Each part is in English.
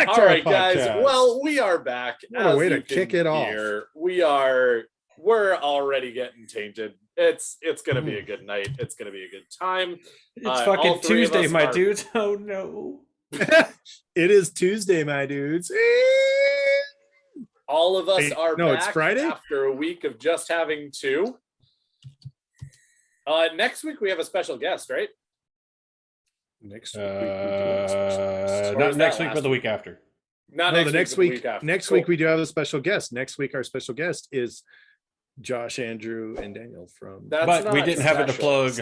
Black All Tower right, guys. Podcast. Well, we are back. What a way to kick it off. We're already getting tainted. It's gonna be a good night. It's gonna be a good time. It's fucking Tuesday, my dudes. Oh no. It is Tuesday, my dudes. All of us are no, back it's Friday after a week of just having two. Next week we have a special guest, right? Next week we do have a special guest. Not next week, but the week after. Not no, next week. week after. Next week we do have a special guest. Next week our special guest is Josh, Andrew, and Daniel from. But we didn't have it to plug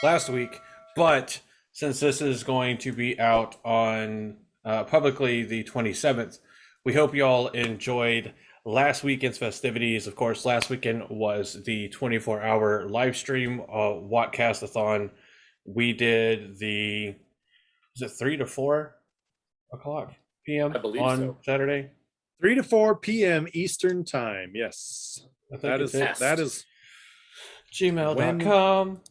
last week. But since this is going to be out on publicly the 27th, we hope you all enjoyed last weekend's festivities. Of course, last weekend was the 24-hour live stream Wattcast-a-thon. We did was it 3 to 4 o'clock p.m. on Saturday? 3 to 4 p.m. Eastern time. Yes. That is gmail.com.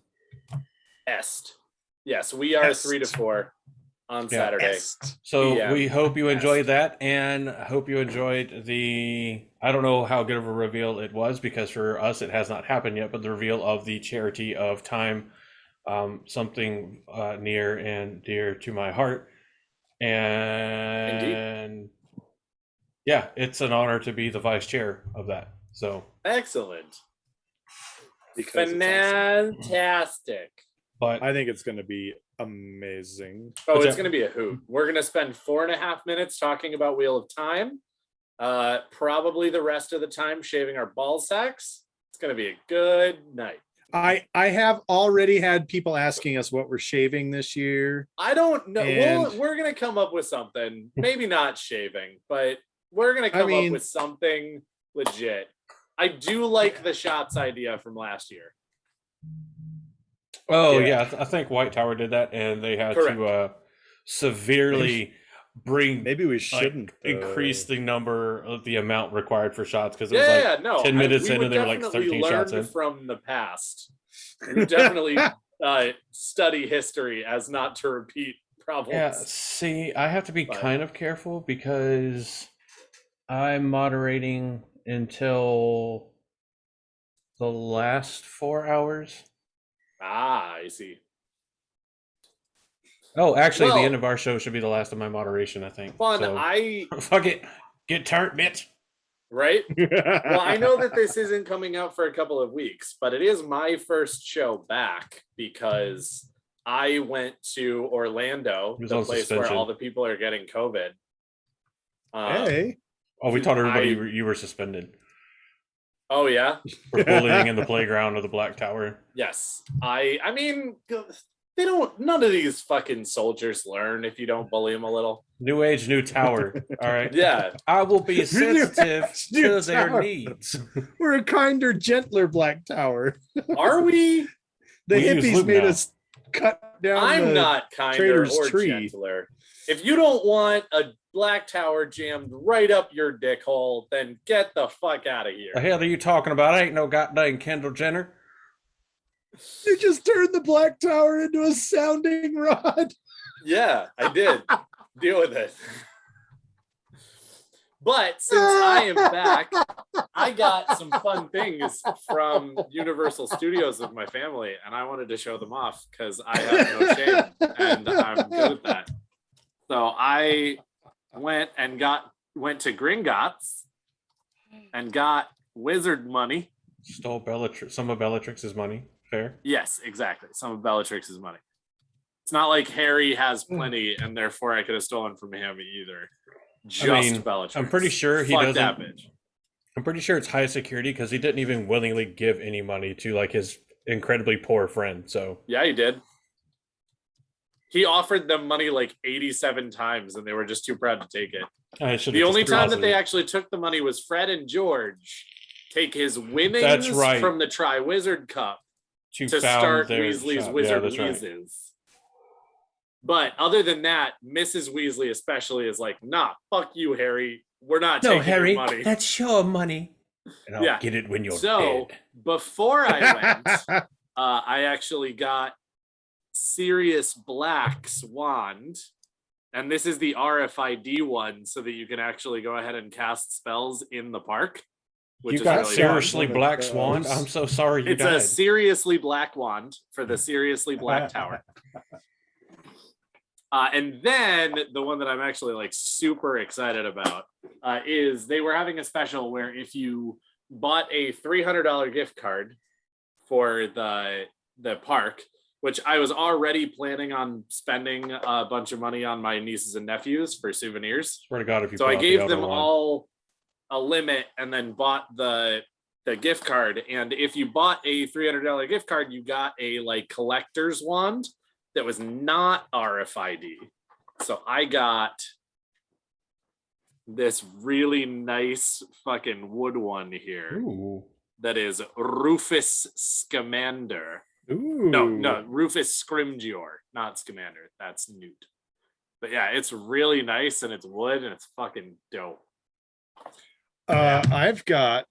Yes, we are 3 to 4 on Saturday. So we hope you enjoyed that, and hope you enjoyed I don't know how good of a reveal it was, because for us it has not happened yet, but the reveal of the charity of time, something near and dear to my heart. And yeah, it's an honor to be the vice chair of that. So excellent. Fantastic. But I think it's going to be amazing. Oh, it's going to be a hoot. We're going to spend 4.5 minutes talking about Wheel of Time. Probably the rest of the time shaving our ball sacks. It's going to be a good night. I have already had people asking us what we're shaving this year. I don't know. We're going to come up with something. Maybe not shaving, but we're going to come up with something legit. I do like the shots idea from last year. Oh yeah, I think White Tower did that, and they had to severely bring. Maybe we shouldn't increase the amount required for shots, because it was 10 minutes in and they were like 13 shots in. From the past, we definitely study history as not to repeat problems. Yeah, see, I have to be kind of careful because I'm moderating until the last 4 hours. I see. Oh, actually, the end of our show should be the last of my moderation, I think. Fun. So, fuck it. Get turned, bitch. Right? Well, I know that this isn't coming out for a couple of weeks, but it is my first show back because I went to Orlando, the place where all the people are getting COVID. Hey. Oh, we told everybody you were suspended. Oh, yeah? For bullying in the playground of the Black Tower. Yes. I mean, none of these fucking soldiers learn if you don't bully them a little. New age, new tower. All right. Yeah. I will be sensitive to their needs. We're a kinder, gentler Black Tower. Are we? The hippies made us cut down I'm not kinder or tree. gentler. If you don't want a Black Tower jammed right up your dick hole, then get the fuck out of here. The hell are you talking about? I ain't no goddamn Kendall Jenner. You just turned the Black Tower into a sounding rod. Yeah, I did. Deal with it. But since I am back, I got some fun things from Universal Studios with my family, and I wanted to show them off because I have no shame, and I'm good at that. So I went to Gringotts and got wizard money. Stole some of Bellatrix's money. Fair. Yes, exactly. Some of Bellatrix's money. It's not like Harry has plenty, and therefore I could have stolen from him either. Bellatrix. I'm pretty sure he doesn't. That bitch. I'm pretty sure it's high security because he didn't even willingly give any money to like his incredibly poor friend. So yeah, he did. He offered them money like 87 times, and they were just too proud to take it. The only time that they actually took the money was Fred and George take his winnings from the Tri-Wizard Cup to start Weasley's Wizard Wheezes. Right. But other than that, Mrs. Weasley especially is like, nah, fuck you, Harry. We're not taking Harry, your money. That's your money. And I'll get it when you're dead. So before I went, I actually got Sirius Black's wand And this is the RFID one, so that you can actually go ahead and cast spells in the park. You got really seriously black swan. I'm so sorry you died. It's a seriously black wand for the seriously black tower. And then the one that I'm actually like super excited about is they were having a special where if you bought a $300 gift card for the park, which I was already planning on spending a bunch of money on my nieces and nephews for souvenirs. Swear to God, if you so I gave them all a limit and then bought the gift card. And if you bought a $300 gift card, you got a like collector's wand that was not RFID. So I got this really nice fucking wood one here. Ooh. That is Rufus Scamander. Ooh. No, Rufus Scrimgeour, not Scamander. That's Newt. But yeah, it's really nice and it's wood and it's fucking dope. I've got.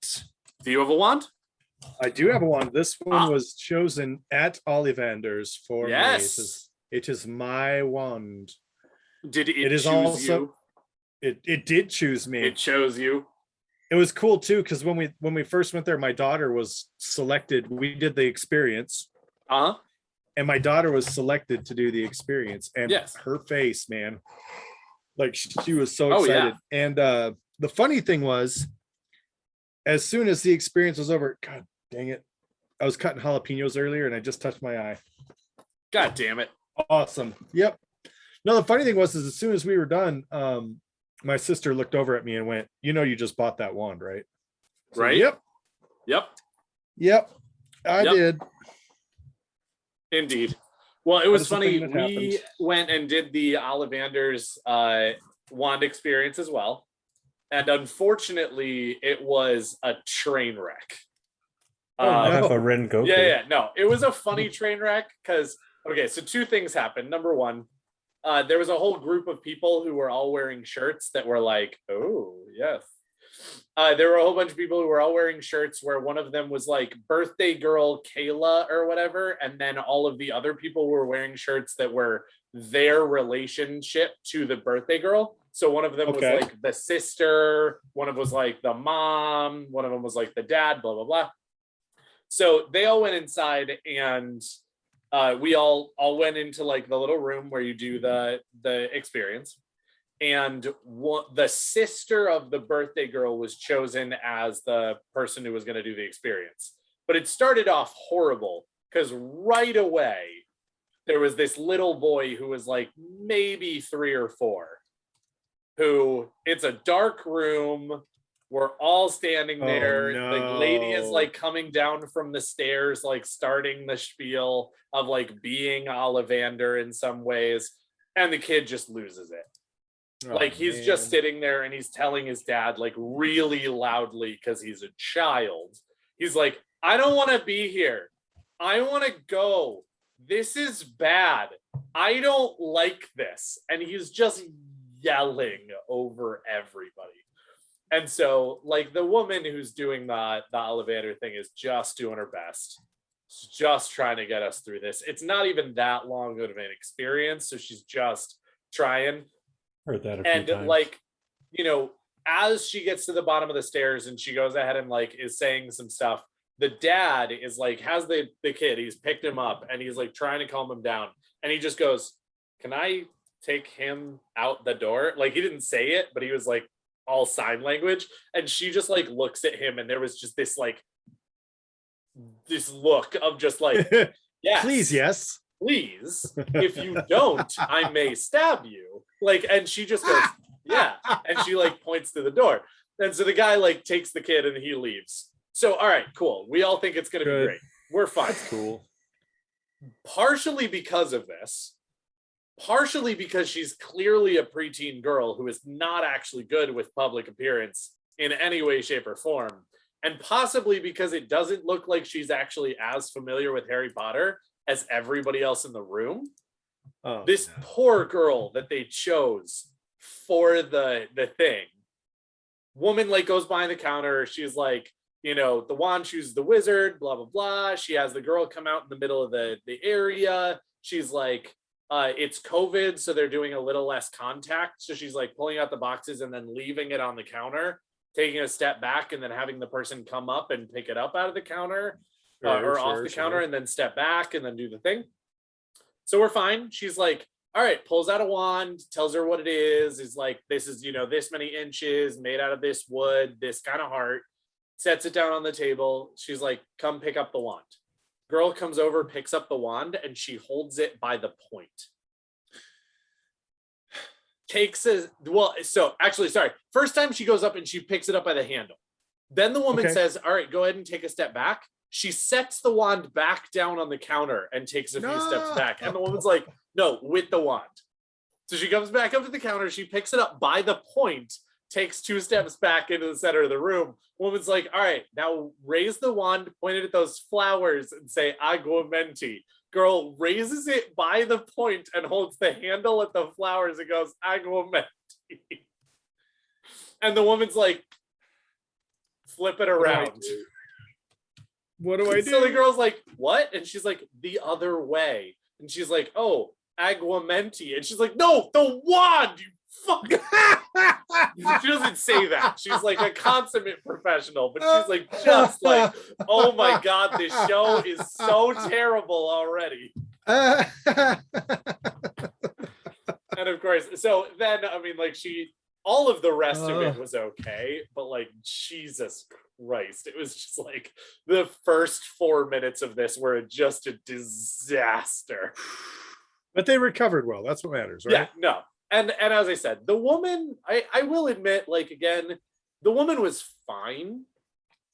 Do you have a wand? I do have a wand. This one was chosen at Ollivander's for me. It is my wand. Did it is choose also, you? It did choose me. It chose you. It was cool too, because when we first went there, my daughter was selected. We did the experience. And my daughter was selected to do the experience. And her face, man. Like she was so excited. Yeah. And the funny thing was, as soon as the experience was over, God dang it, I was cutting jalapenos earlier and I just touched my eye. God damn it. Awesome. Yep. No, the funny thing was, is as soon as we were done, my sister looked over at me and went, you just bought that wand, right? So, right. Yep. I did. Indeed. Well, it was funny. We went and did the Ollivander's wand experience as well. And unfortunately, it was a train wreck. Have a Ren Goku. Yeah. No, it was a funny train wreck because, okay, so two things happened. Number one, there was a whole group of people who were all wearing shirts that were like, oh, yes. There were a whole bunch of people who were all wearing shirts where one of them was like birthday girl Kayla or whatever. And then all of the other people were wearing shirts that were their relationship to the birthday girl. So one of them was like the sister, one of them was like the mom, one of them was like the dad, blah, blah, blah. So they all went inside and we all went into like the little room where you do the experience. And the sister of the birthday girl was chosen as the person who was going to do the experience. But it started off horrible because right away there was this little boy who was like maybe 3 or 4, who it's a dark room. We're all standing there. The lady is like coming down from the stairs, like starting the spiel of like being Ollivander in some ways. And the kid just loses it. Like he's just sitting there and he's telling his dad like really loudly because he's a child. He's like, I don't want to be here. I want to go. This is bad. I don't like this. And he's just yelling over everybody. And so like the woman who's doing the Ollivander thing is just doing her best. She's just trying to get us through this. It's not even that long of an experience. So she's just trying. Heard that a few times. And like, as she gets to the bottom of the stairs and she goes ahead and like is saying some stuff, the dad is like, has the kid, he's picked him up and he's like trying to calm him down. And he just goes, can I take him out the door? Like he didn't say it, but he was like all sign language. And she just like looks at him and there was just this like, this look of just like, yes. Please, yes. Please, if you don't, I may stab you. Like, and she just goes, yeah. And she like points to the door. And so the guy like takes the kid and he leaves. So, all right, cool. We all think it's going to be great. We're fine. That's cool. Partially because of this, partially because she's clearly a preteen girl who is not actually good with public appearance in any way, shape, or form. And possibly because it doesn't look like she's actually as familiar with Harry Potter as everybody else in the room. This poor girl that they chose for the thing. Woman like goes behind the counter. She's like, the wand chooses the wizard, blah, blah, blah. She has the girl come out in the middle of the area. She's like, It's COVID, so they're doing a little less contact. So she's like pulling out the boxes and then leaving it on the counter, taking a step back, and then having the person come up and pick it up out of the counter or off the counter, and then step back and then do the thing. So we're fine. She's like, all right, pulls out a wand, tells her what it is like, this is, this many inches, made out of this wood, this kind of heart, sets it down on the table. She's like, come pick up the wand. Girl comes over, picks up the wand, and she holds it by the point. First time she goes up and she picks it up by the handle. Then the woman says, all right, go ahead and take a step back. She sets the wand back down on the counter and takes a few steps back. And the woman's like, no, with the wand. So she comes back up to the counter. She picks it up by the point, takes 2 steps back into the center of the room. Woman's like, all right, now raise the wand, point it at those flowers and say, aguamenti. Girl raises it by the point and holds the handle at the flowers and goes, aguamenti. And the woman's like, flip it around. What do I do? So the girl's like, what? And she's like, the other way. And she's like, oh, aguamenti. And she's like, no, the wand, you fuck. She doesn't say that. She's like a consummate professional, but she's like, just like, oh my God, this show is so terrible already. And of course, so then, I mean, like all of the rest of it was okay, but like, Jesus Christ, it was just like the first 4 minutes of this were just a disaster. But they recovered well. That's what matters, right? Yeah, no. And as I said, the woman, I will admit, like, again, the woman was fine.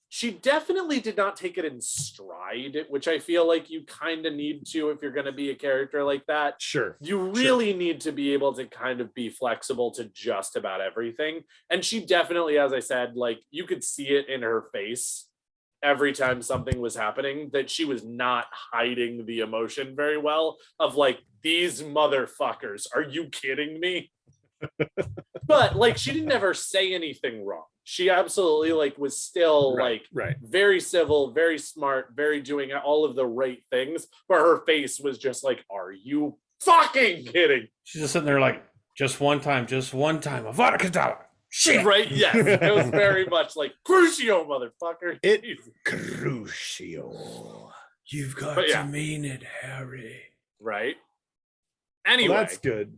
She definitely did not take it in stride, which I feel like you kind of need to if you're going to be a character like that. Sure. You really need to be able to kind of be flexible to just about everything. And she definitely, as I said, like, you could see it in her face every time something was happening, that she was not hiding the emotion very well of like, these motherfuckers, are you kidding me? But like, she didn't ever say anything wrong. She absolutely like was still very civil, very smart, very doing all of the right things, but her face was just like, are you fucking kidding? She's just sitting there like, just one time, Avada Kedavra. Shit. Right? Yes. It was very much like, Crucio, motherfucker. Crucio. You've got to mean it, Harry. Right? Anyway. Well, that's good.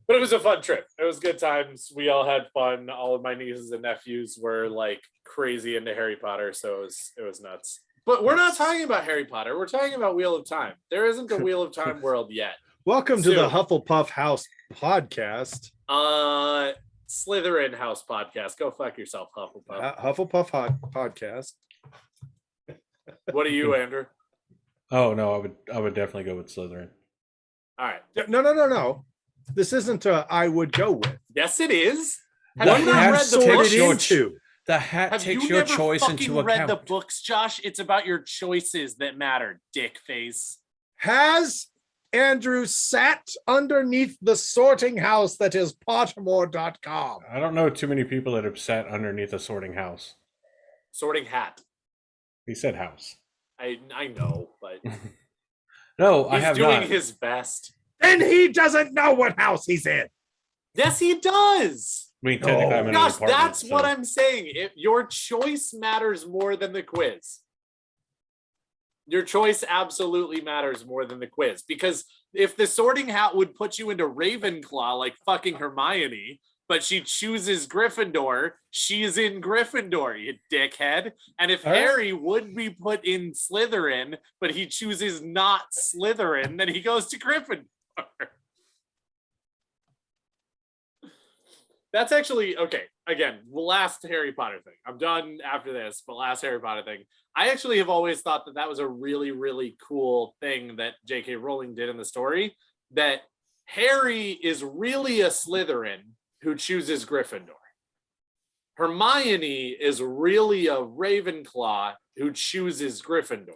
But it was a fun trip. It was good times. We all had fun. All of my nieces and nephews were like crazy into Harry Potter, so it was nuts. But we're not talking about Harry Potter. We're talking about Wheel of Time. There isn't a Wheel of Time world yet. Welcome to the Hufflepuff House podcast. Slytherin House podcast. Go fuck yourself, Hufflepuff. Hufflepuff podcast. What are you, Andrew? Oh no, I would definitely go with Slytherin. All right. No. This isn't I would go with. Yes, it is. Have you not read the books? The hat takes your choice into account. Read the books, Josh? It's about your choices that matter, dick face. Has Andrew sat underneath the sorting house that is Pottermore.com? I don't know too many people that have sat underneath a sorting house. Sorting hat. He said house. I know, but no, I have not. He's doing his best. And he doesn't know what house he's in. Yes, he does. I mean, technically, I'm in Gosh, an apartment, that's what I'm saying. If your choice matters more than the quiz. Your choice absolutely matters more than the quiz. Because if the sorting hat would put you into Ravenclaw like fucking Hermione, but she chooses Gryffindor, she's in Gryffindor, you dickhead. And if Harry would be put in Slytherin, but he chooses not Slytherin, then he goes to Gryffindor. That's actually, okay, again, last Harry Potter thing. I'm done after this, but last Harry Potter thing. I actually have always thought that that was a really, really cool thing that J.K. Rowling did in the story, that Harry is really a Slytherin who chooses Gryffindor. Hermione is really a Ravenclaw who chooses Gryffindor.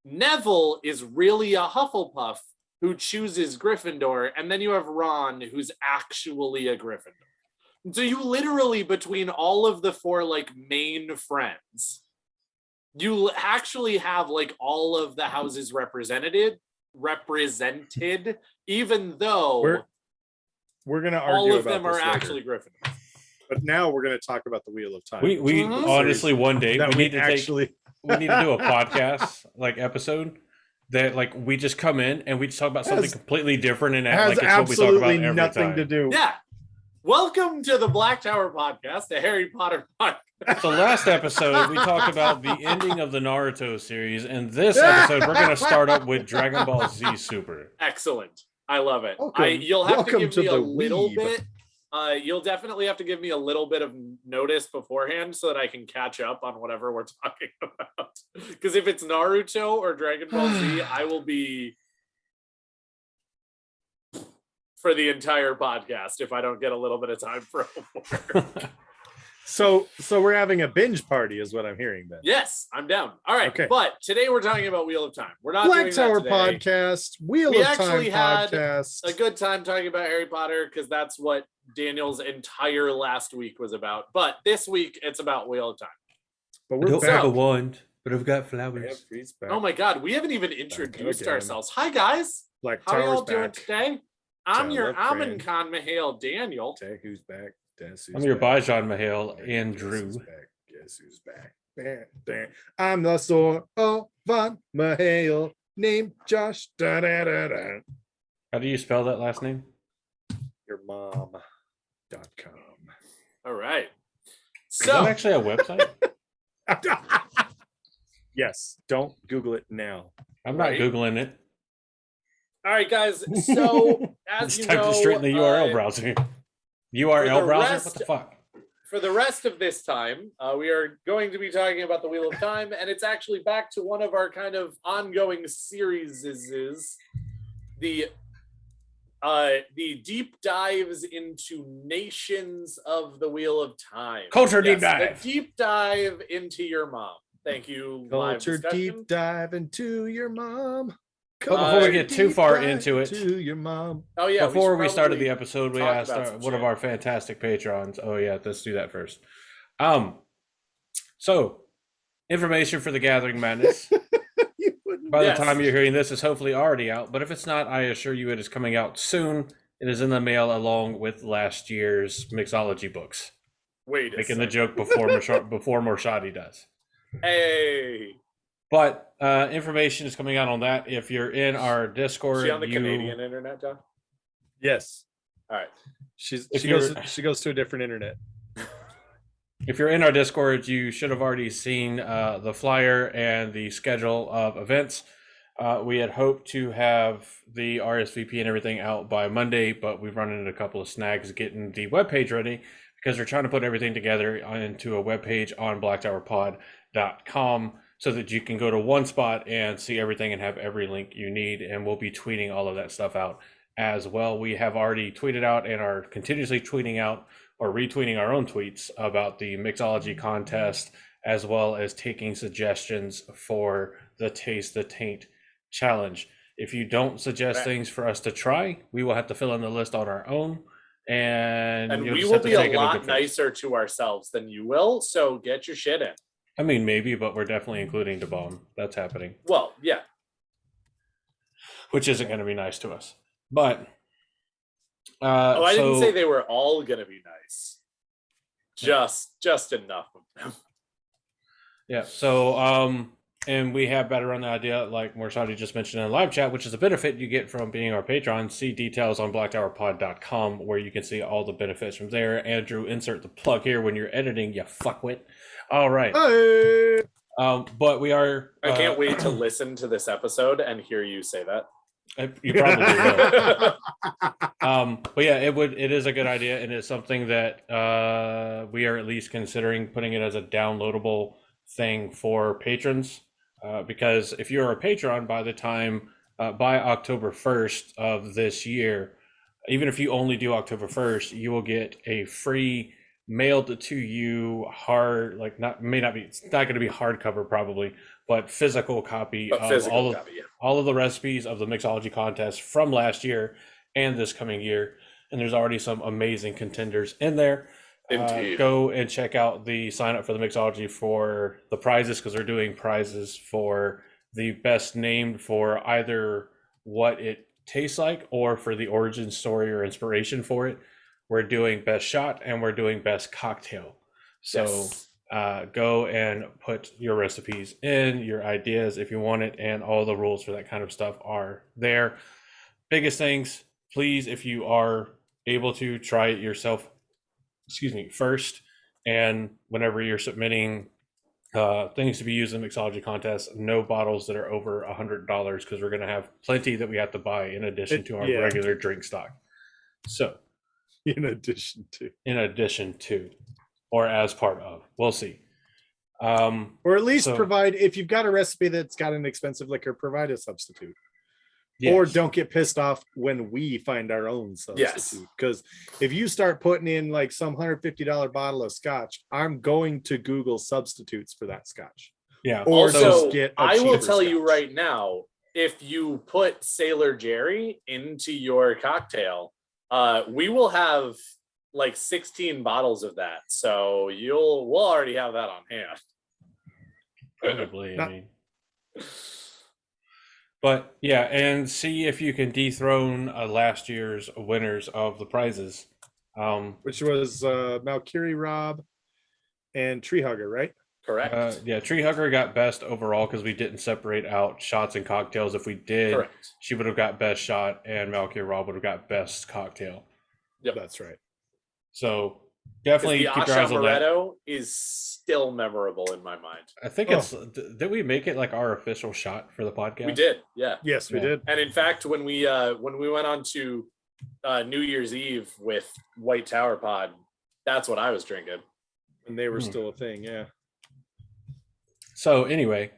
Neville is really a Hufflepuff who chooses Gryffindor, and then you have Ron, who's actually a Gryffindor. And so you literally, between all of the 4 like main friends, you actually have like all of the houses represented, represented, even though we're going to argue all of about them are this later. actually Gryffindors. But now we're going to talk about the Wheel of Time. We honestly one day we need to do a podcast episode that we just come in and we just talk about something completely different and act like it's what we talk about every nothing time. To do. Yeah. Welcome to the Black Tower podcast, a Harry Potter podcast. So last episode we talked about the ending of the Naruto series, and this episode we're going to start up with Dragon Ball Z Super. Excellent. I love it. You'll have to give me a little bit. You'll definitely have to give me a little bit of notice beforehand so that I can catch up on whatever we're talking about. Because if it's Naruto or Dragon Ball Z, I will be for the entire podcast if I don't get a little bit of time for homework. So we're having a binge party is what I'm hearing then. Yes, I'm down. All right. Okay. But today we're talking about Wheel of Time. We're not Black doing Tower that today. podcast, Wheel of Time podcast. A good time talking about Harry Potter because that's what Daniel's entire last week was about. But this week it's about Wheel of Time. But we're don't have a wand, but I've got flowers. Oh my God, we haven't even introduced ourselves. Hi guys. Black How are y'all Tower's doing today? I'm your Amin Khan Mahale, Daniel. Okay, who's back? I'm your Bajan Mahale, Andrew. Guess who's back? I'm the Sor of Van Mahale, named Josh. Da, da, da, da. How do you spell that last name? Yourmom.com. All right. So, is that actually a website? Yes. Don't Google it now. I'm not Googling it. All right, guys. So, as it's time to straighten the URL browser. URL browser? What the fuck? For the rest of this time, we are going to be talking about the Wheel of Time, and it's actually back to one of our kind of ongoing series. The deep dives into nations of the Wheel of Time. Culture deep dive. The deep dive into your mom. Thank you. Culture deep dive into your mom. But before we get too far into it, to your mom. Oh yeah. Before we started the episode, we asked one of our fantastic patrons. Oh yeah, let's do that first. So information for the Gathering Madness. By the time you're hearing this, is hopefully already out. But if it's not, I assure you it is coming out soon. It is in the mail along with last year's mixology books. Making the joke before Morshadi does. Hey. But information is coming out on that. If you're in our Discord, is she on the Canadian internet, John? Yes. All right. She goes to a different internet. If you're in our Discord, you should have already seen the flyer and the schedule of events. We had hoped to have the RSVP and everything out by Monday, but we've run into a couple of snags getting the webpage ready because we're trying to put everything together into a webpage on blacktowerpod.com. so that you can go to one spot and see everything and have every link you need. And we'll be tweeting all of that stuff out as well. We have already tweeted out and are continuously tweeting out or retweeting our own tweets about the mixology contest, as well as taking suggestions for the Taste the Taint challenge. If you don't suggest things for us to try, we will have to fill in the list on our own. And we will be a lot nicer to ourselves than you will. So get your shit in. I mean, maybe, but we're definitely including the bomb. That's happening. Well, yeah. Which isn't going to be nice to us. But... I didn't say they were all going to be nice. Just enough of them. Yeah, so... and we have better on the idea, like Morshadi just mentioned in the live chat, which is a benefit you get from being our patron. See details on blacktowerpod.com, where you can see all the benefits from there. Andrew, insert the plug here when you're editing, you fuckwit. All right. Hey. But we are... I can't wait to listen to this episode and hear you say that. You probably will. But yeah, it is a good idea, and it's something that we are at least considering putting it as a downloadable thing for patrons. Because if you're a patron by October 1st of this year, even if you only do October 1st, you will get a free mailed to you it's not going to be hardcover probably, but physical copy of all of the recipes of the mixology contest from last year and this coming year. And there's already some amazing contenders in there. Go and check out the sign up for the mixology for the prizes, because we're doing prizes for the best named for either what it tastes like or for the origin story or inspiration for it, we're doing best shot and we're doing best cocktail. So go and put your recipes in, your ideas if you want it, and all the rules for that kind of stuff are there. Biggest things, please, if you are able to, try it yourself, first. And whenever you're submitting things to be used in mixology contests, no bottles that are over $100, because we're going to have plenty that we have to buy in addition to our regular drink stock. So in addition to or as part of, we'll see. Or at least provide, if you've got a recipe that's got an expensive liquor, provide a substitute. Yes. Or don't get pissed off when we find our own substitute. Because if you start putting in like some $150 bottle of scotch, I'm going to Google substitutes for that scotch. Yeah. Or also, I will tell you right now, if you put Sailor Jerry into your cocktail, we will have like 16 bottles of that. So we'll already have that on hand. Probably, I mean. But yeah, and see if you can dethrone last year's winners of the prizes. Which was Malkiri Rob and Tree Hugger, right? Correct. Yeah, Tree Hugger got best overall because we didn't separate out shots and cocktails. If we did, correct, she would have got best shot, and Malkiri Rob would have got best cocktail. Yep, that's right. So definitely keep your eyes on that. Asha is still memorable in my mind. I think it's. Did we make it like our official shot for the podcast? We did. Yeah. Yes, we did. And in fact, when we went on to New Year's Eve with White Tower Pod, that's what I was drinking. And they were still a thing. Yeah. So anyway,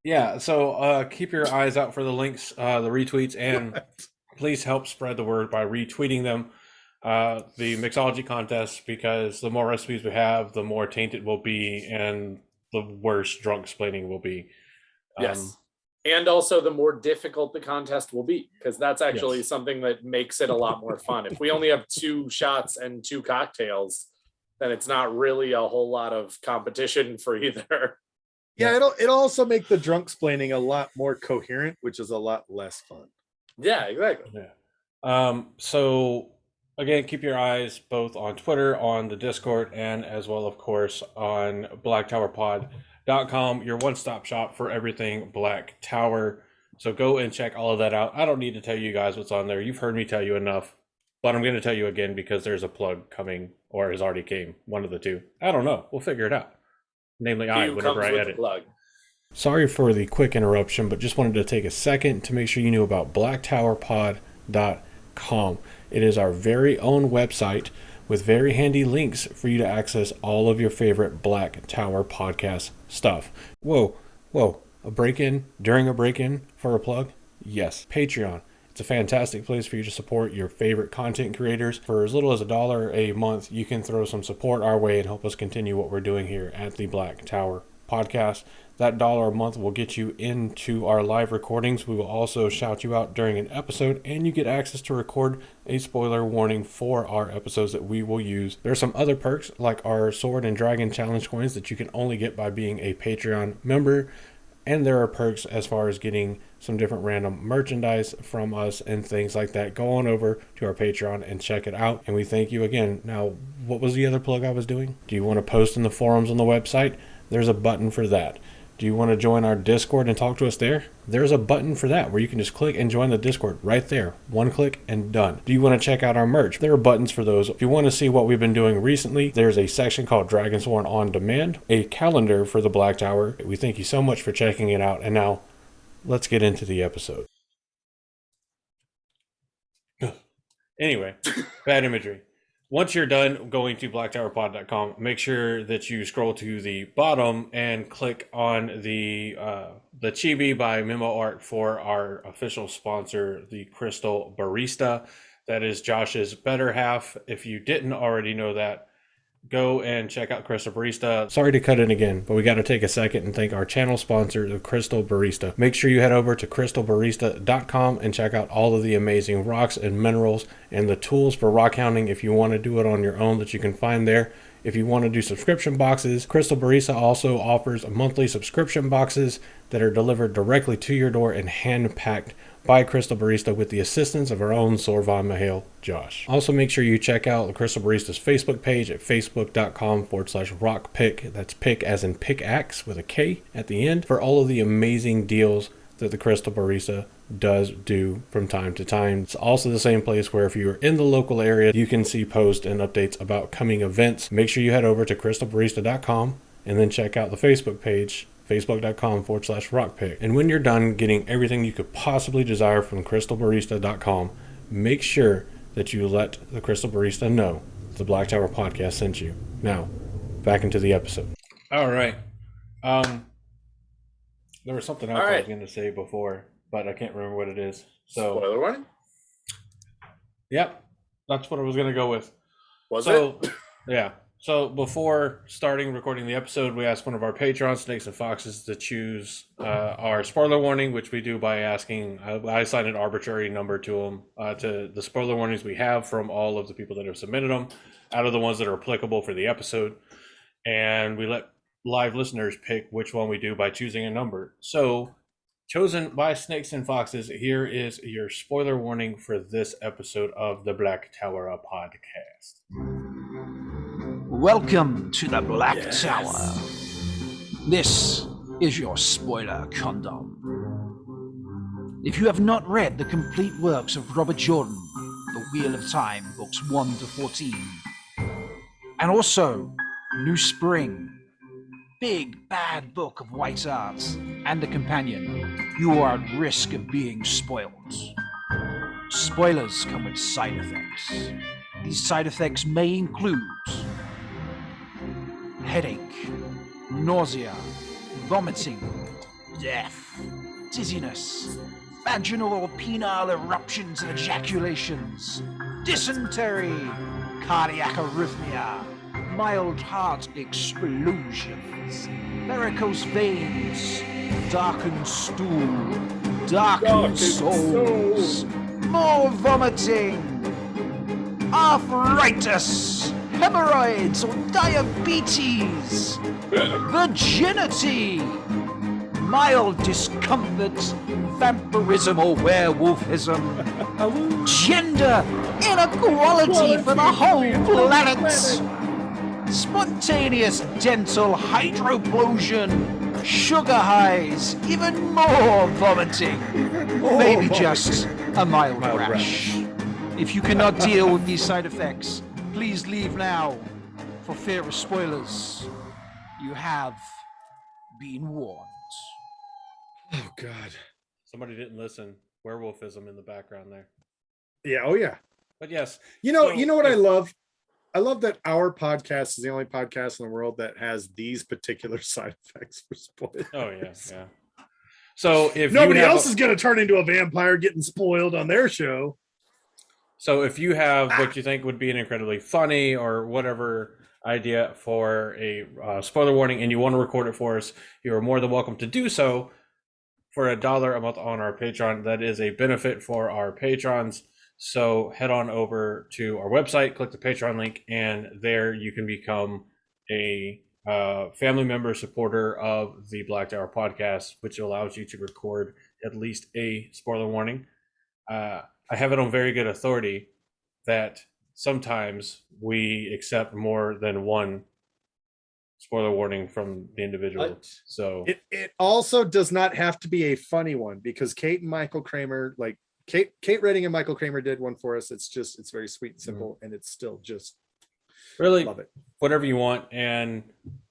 yeah. So keep your eyes out for the links, the retweets, and please help spread the word by retweeting them. The mixology contest, because the more recipes we have, the more tainted we'll be, and the worse drunk splaining will be. Yes. And also the more difficult the contest will be, because that's actually something that makes it a lot more fun. If we only have 2 shots and 2 cocktails, then it's not really a whole lot of competition for either. Yeah, it'll also make the drunk splaining a lot more coherent, which is a lot less fun. Yeah, exactly. Yeah. So again, keep your eyes both on Twitter, on the Discord, and as well, of course, on blacktowerpod.com, your one-stop shop for everything Black Tower. So go and check all of that out. I don't need to tell you guys what's on there. You've heard me tell you enough, but I'm going to tell you again because there's a plug coming, or has already came, one of the two. I don't know. We'll figure it out. Namely, whenever I edit. Sorry for the quick interruption, but just wanted to take a second to make sure you knew about blacktowerpod.com. It is our very own website with very handy links for you to access all of your favorite Black Tower podcast stuff. Whoa, a break-in during a break-in for a plug? Yes, Patreon. It's a fantastic place for you to support your favorite content creators. For as little as $1 a month, you can throw some support our way and help us continue what we're doing here at the Black Tower podcast. That $1 a month will get you into our live recordings. We will also shout you out during an episode, and you get access to record a spoiler warning for our episodes that we will use. There are some other perks like our Sword and Dragon Challenge coins that you can only get by being a Patreon member. And there are perks as far as getting some different random merchandise from us and things like that. Go on over to our Patreon and check it out. And we thank you again. Now, what was the other plug I was doing? Do you want to post in the forums on the website? There's a button for that. Do you want to join our Discord and talk to us there? There's a button for that where you can just click and join the Discord right there. One click and done. Do you want to check out our merch? There are buttons for those. If you want to see what we've been doing recently, there's a section called Dragonsworn On Demand, a calendar for the Black Tower. We thank you so much for checking it out. And now, let's get into the episode. Anyway, bad imagery. Once you're done going to blacktowerpod.com, make sure that you scroll to the bottom and click on the Chibi by Memo Art for our official sponsor, the Crystal Barista. That is Josh's better half. If you didn't already know that, go and check out Crystal Barista. Sorry to cut in again, but we got to take a second and thank our channel sponsor, the Crystal Barista. Make sure you head over to crystalbarista.com and check out all of the amazing rocks and minerals and the tools for rock hounding if you want to do it on your own that you can find there. If you want to do subscription boxes, Crystal Barista also offers monthly subscription boxes that are delivered directly to your door and hand-packed by Crystal Barista with the assistance of our own Sorvan Mahale, Josh. Also, make sure you check out the Crystal Barista's Facebook page at facebook.com/rockpick. That's pick as in pickaxe with a K at the end for all of the amazing deals that the Crystal Barista does do from time to time. It's also the same place where if you're in the local area, you can see posts and updates about coming events. Make sure you head over to crystalbarista.com and then check out the Facebook page, facebook.com/rockpick. And when you're done getting everything you could possibly desire from crystalbarista.com, make sure that you let the Crystal Barista know the Black Tower podcast sent you. Now, back into the episode. All right. There was something else I was going to say before, but I can't remember what it is. So, spoiler warning? Yep. That's what I was going to go with. Was it? Yeah. So before starting recording the episode, we asked one of our patrons, Snakes and Foxes, to choose our spoiler warning, which we do by asking, I assign an arbitrary number to them, to the spoiler warnings we have from all of the people that have submitted them, out of the ones that are applicable for the episode. And we let live listeners pick which one we do by choosing a number. So, chosen by Snakes and Foxes, here is your spoiler warning for this episode of the Black Tower podcast. Welcome to the Black Tower. This is your spoiler condom. If you have not read the complete works of Robert Jordan, The Wheel of Time, books 1 to 14, and also New Spring, Big Bad Book of White Arts, and the companion, you are at risk of being spoiled. Spoilers come with side effects. These side effects may include headache, nausea, vomiting, death, dizziness, vaginal or penile eruptions and ejaculations, dysentery, cardiac arrhythmia, mild heart explosions, varicose veins, darkened stool, darkened souls, more vomiting, arthritis, hemorrhoids or diabetes, virginity, mild discomfort, vampirism or werewolfism, gender inequality for the whole planet, spontaneous dental hydroplosion, sugar highs, even more vomiting, maybe just a mild rash. If you cannot deal with these side effects, please leave now, for fear of spoilers. You have been warned. Oh, God. Somebody didn't listen. Werewolfism in the background there. Yeah. Oh, yeah. But yes. You know what I love? I love that our podcast is the only podcast in the world that has these particular side effects for spoilers. Oh, yeah. Yeah. So if nobody else is going to turn into a vampire getting spoiled on their show. So if you have what you think would be an incredibly funny or whatever idea for a spoiler warning and you want to record it for us, you are more than welcome to do so for $1 a month on our Patreon. That is a benefit for our patrons. So head on over to our website, click the Patreon link, and there you can become a family member supporter of the Black Tower podcast, which allows you to record at least a spoiler warning. I have it on very good authority that sometimes we accept more than one spoiler warning from the individual. So it also does not have to be a funny one, because Kate and Michael Kramer, like Kate Redding and Michael Kramer did one for us. It's very sweet and simple, and it's still just really love it. Whatever you want, and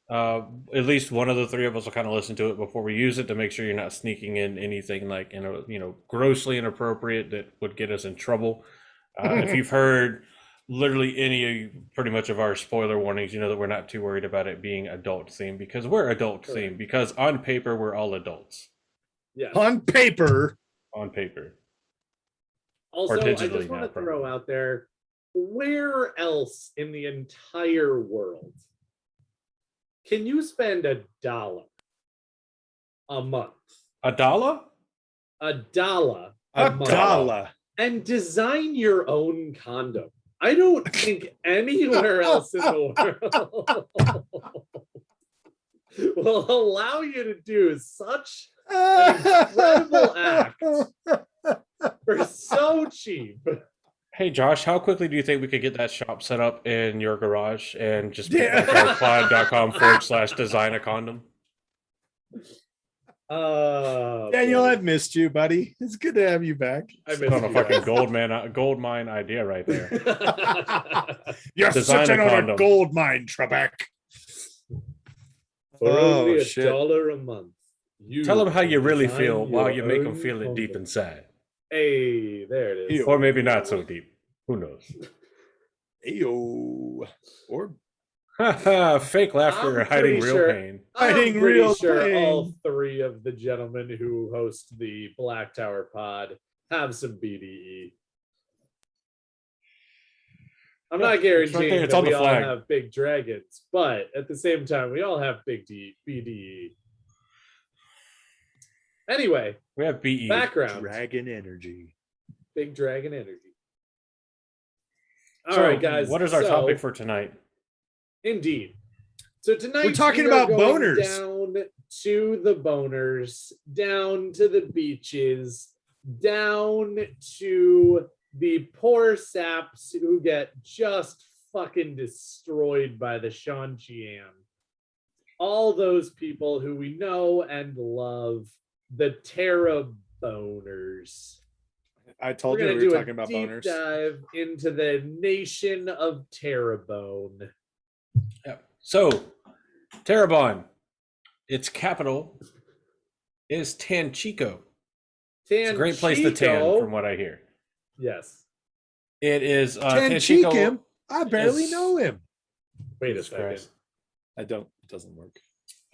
at least one of the three of us will kind of listen to it before we use it to make sure you're not sneaking in anything like grossly inappropriate that would get us in trouble. If you've heard literally any pretty much of our spoiler warnings, you know that we're not too worried about it being adult themed, because we're adult themed, because on paper we're all adults. Yeah, on paper. Also, I just want to throw out there, where else in the entire world can you spend $1 a month? $1? $1 A month dollar. and design your own condom. I don't think anywhere else in the world will allow you to do such an incredible act for so cheap. Hey Josh, how quickly do you think we could get that shop set up in your garage and just put backyardpod.com/design a condom? Daniel, I've missed you, buddy. It's good to have you back. I missed on a fucking gold mine idea right there. You're such on a gold mine, Trebek. For only $1 a month. Tell them how you really feel while you make them feel it deep inside. Hey, there it is. Or maybe not so deep. Who knows? Ayo. Or fake laughter hiding real pain. Hiding real pain. All three of the gentlemen who host the Black Tower Pod have some BDE. I'm not guaranteeing that we all have big dragons, but at the same time, we all have big BDE. Anyway, we have BE. Background. Dragon energy. Big dragon energy. All right, guys. What is our topic for tonight? Indeed. So tonight we're talking about boners. Down to the boners, down to the beaches, down to the poor saps who get just fucking destroyed by the Shanxian. All those people who we know and love, the Taraboners. I told you we were talking about boners. Dive into the nation of Tarabon. Yep. So, Tarabon, its capital is Tanchico. It's a great place to tan, from what I hear. Yes. It is Tanchico. I barely know him. Wait a second. I don't. It doesn't work.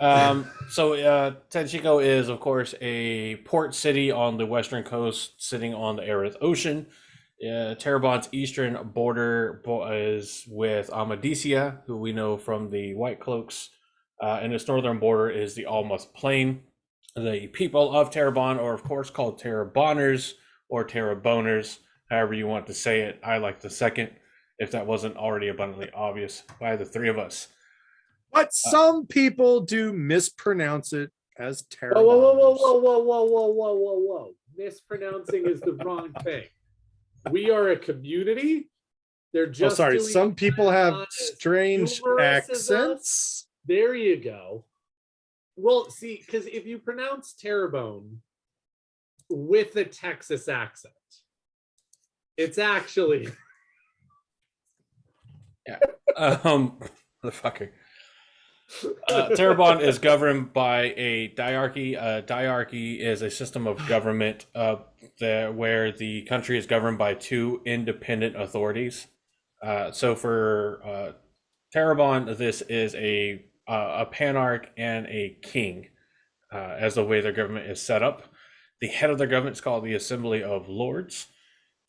Tanchico is, of course, a port city on the western coast, sitting on the Arid Ocean. Tarabon's eastern border is with Amadisia, who we know from the White Cloaks, and its northern border is the Almas Plain. The people of Tarabon are, of course, called terrorboners or terroboners, however you want to say it. I like the second, if that wasn't already abundantly obvious by the three of us. But some people do mispronounce it as Tarabon. Whoa. Mispronouncing is the wrong thing. We are a community. They're just some people have strange accents. There you go. Well, see, because if you pronounce Tarabon with a Texas accent, it's actually motherfucker. Tarabon is governed by a diarchy. Diarchy is a system of government where the country is governed by two independent authorities. So for Tarabon, this is a panarch and a king, as the way their government is set up. The head of their government is called the Assembly of Lords.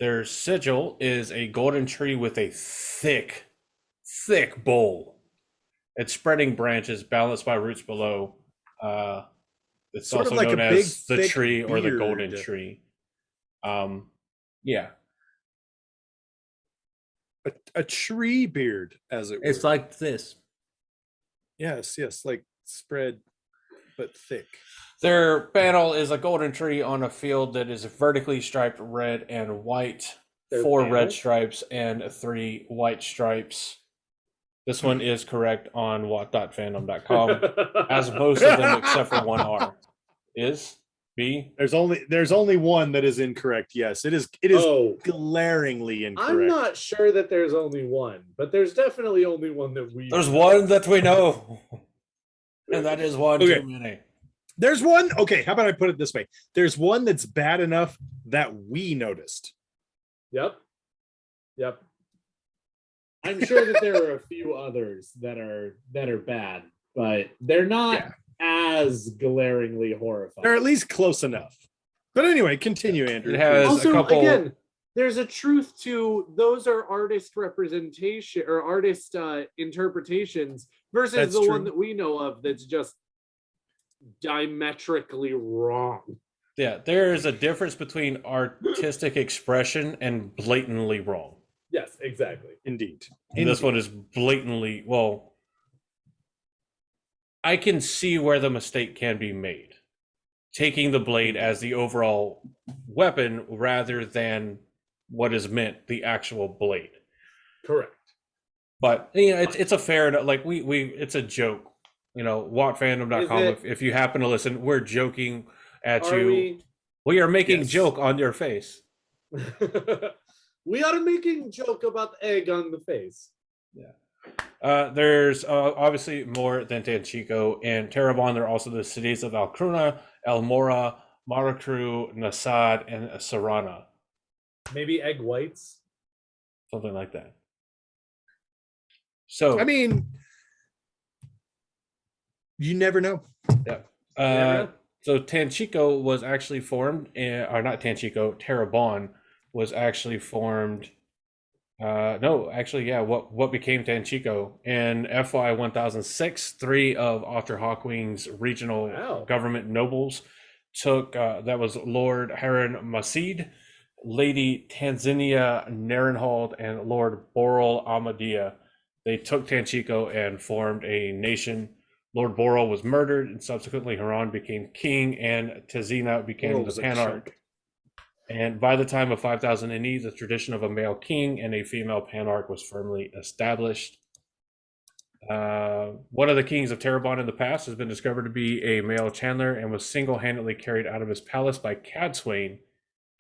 Their sigil is a golden tree with a thick bole. It's spreading branches balanced by roots below. It's sort also known as the tree or the golden tree. Yeah. A tree beard, as it were. It's like this. Yes, like spread, but thick. Their panel is a golden tree on a field that is vertically striped red and white. 4 red stripes and 3 white stripes. This one is correct on what.fandom.com, as most of them except for 1 are. Is B? There's only one that is incorrect. Yes, it is glaringly incorrect. I'm not sure that there's only one, but there's definitely only one that we. There's one that we know, and that is one too many. There's one. Okay, how about I put it this way? There's one that's bad enough that we noticed. Yep. I'm sure that there are a few others that are bad, but they're not as glaringly horrifying. They're at least close enough. But anyway, continue, Andrew. It has also, a couple. Again, there's a truth to those are artist representation or artist interpretations versus That's the true. one that we know of that's just diametrically wrong. Yeah, there is a difference between artistic expression and blatantly wrong. Yes, exactly. Indeed. And this one is blatantly, well, I can see where the mistake can be made. Taking the blade as the overall weapon rather than what is meant, the actual blade. Correct. But it's a fair, like we it's a joke. Wattfandom.com. If you happen to listen, we're joking at you. We are making joke on your face. We are making joke about egg on the face. Yeah. There's obviously more than Tanchico and Tarabon. There are also the cities of Alcruna, El Mora, Maracru, Nasad, and Sarana. Maybe egg whites. Something like that. So I mean, you never know. Yeah. So Tanchico was actually formed, or not Tanchico, Tarabon was actually formed. What became Tanchico in FY 1006? 3 of Arthur Hawkwing's regional government nobles took. That was Lord Harun Masid, Lady Tanzania Narenhold, and Lord Boral Amadea. They took Tanchico and formed a nation. Lord Boral was murdered, and subsequently Haran became king, and Tezina became the Panarch. And by the time of 5000 NE, the tradition of a male king and a female Panarch was firmly established. One of the kings of Tarabon in the past has been discovered to be a male Chandler and was single-handedly carried out of his palace by Cadswain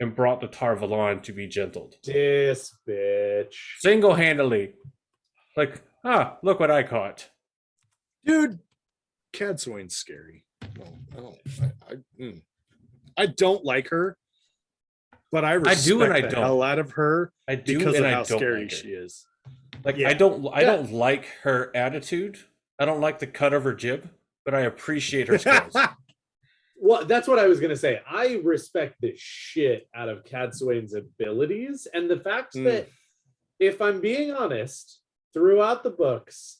and brought to Tar-Valon to be gentled. This bitch. Single-handedly. Like, look what I caught. Dude, Cadswain's scary. I don't like her, but I respect the hell out of her because of how scary she is. Like, I don't like her attitude. I don't like the cut of her jib, but I appreciate her skills. Well, that's what I was gonna say. I respect the shit out of Cadswain's abilities, and the fact that, if I'm being honest, throughout the books,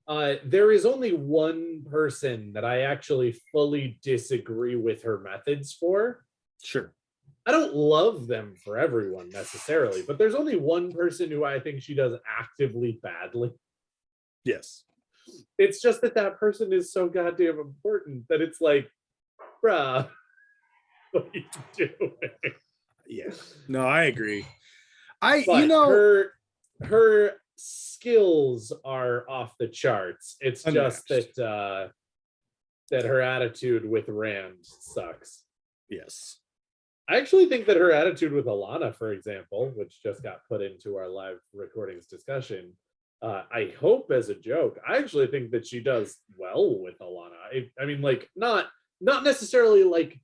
there is only one person that I actually fully disagree with her methods for. Sure. I don't love them for everyone necessarily, but there's only one person who I think she does actively badly. Yes. It's just that person is so goddamn important that it's like, bruh, what are you doing? Yeah. No, I agree. Her skills are off the charts. It's just that her attitude with Rand sucks. Yes. I actually think that her attitude with Alana, for example, which just got put into our live recordings discussion, I hope as a joke, I actually think that she does well with Alana. I mean, like, not necessarily like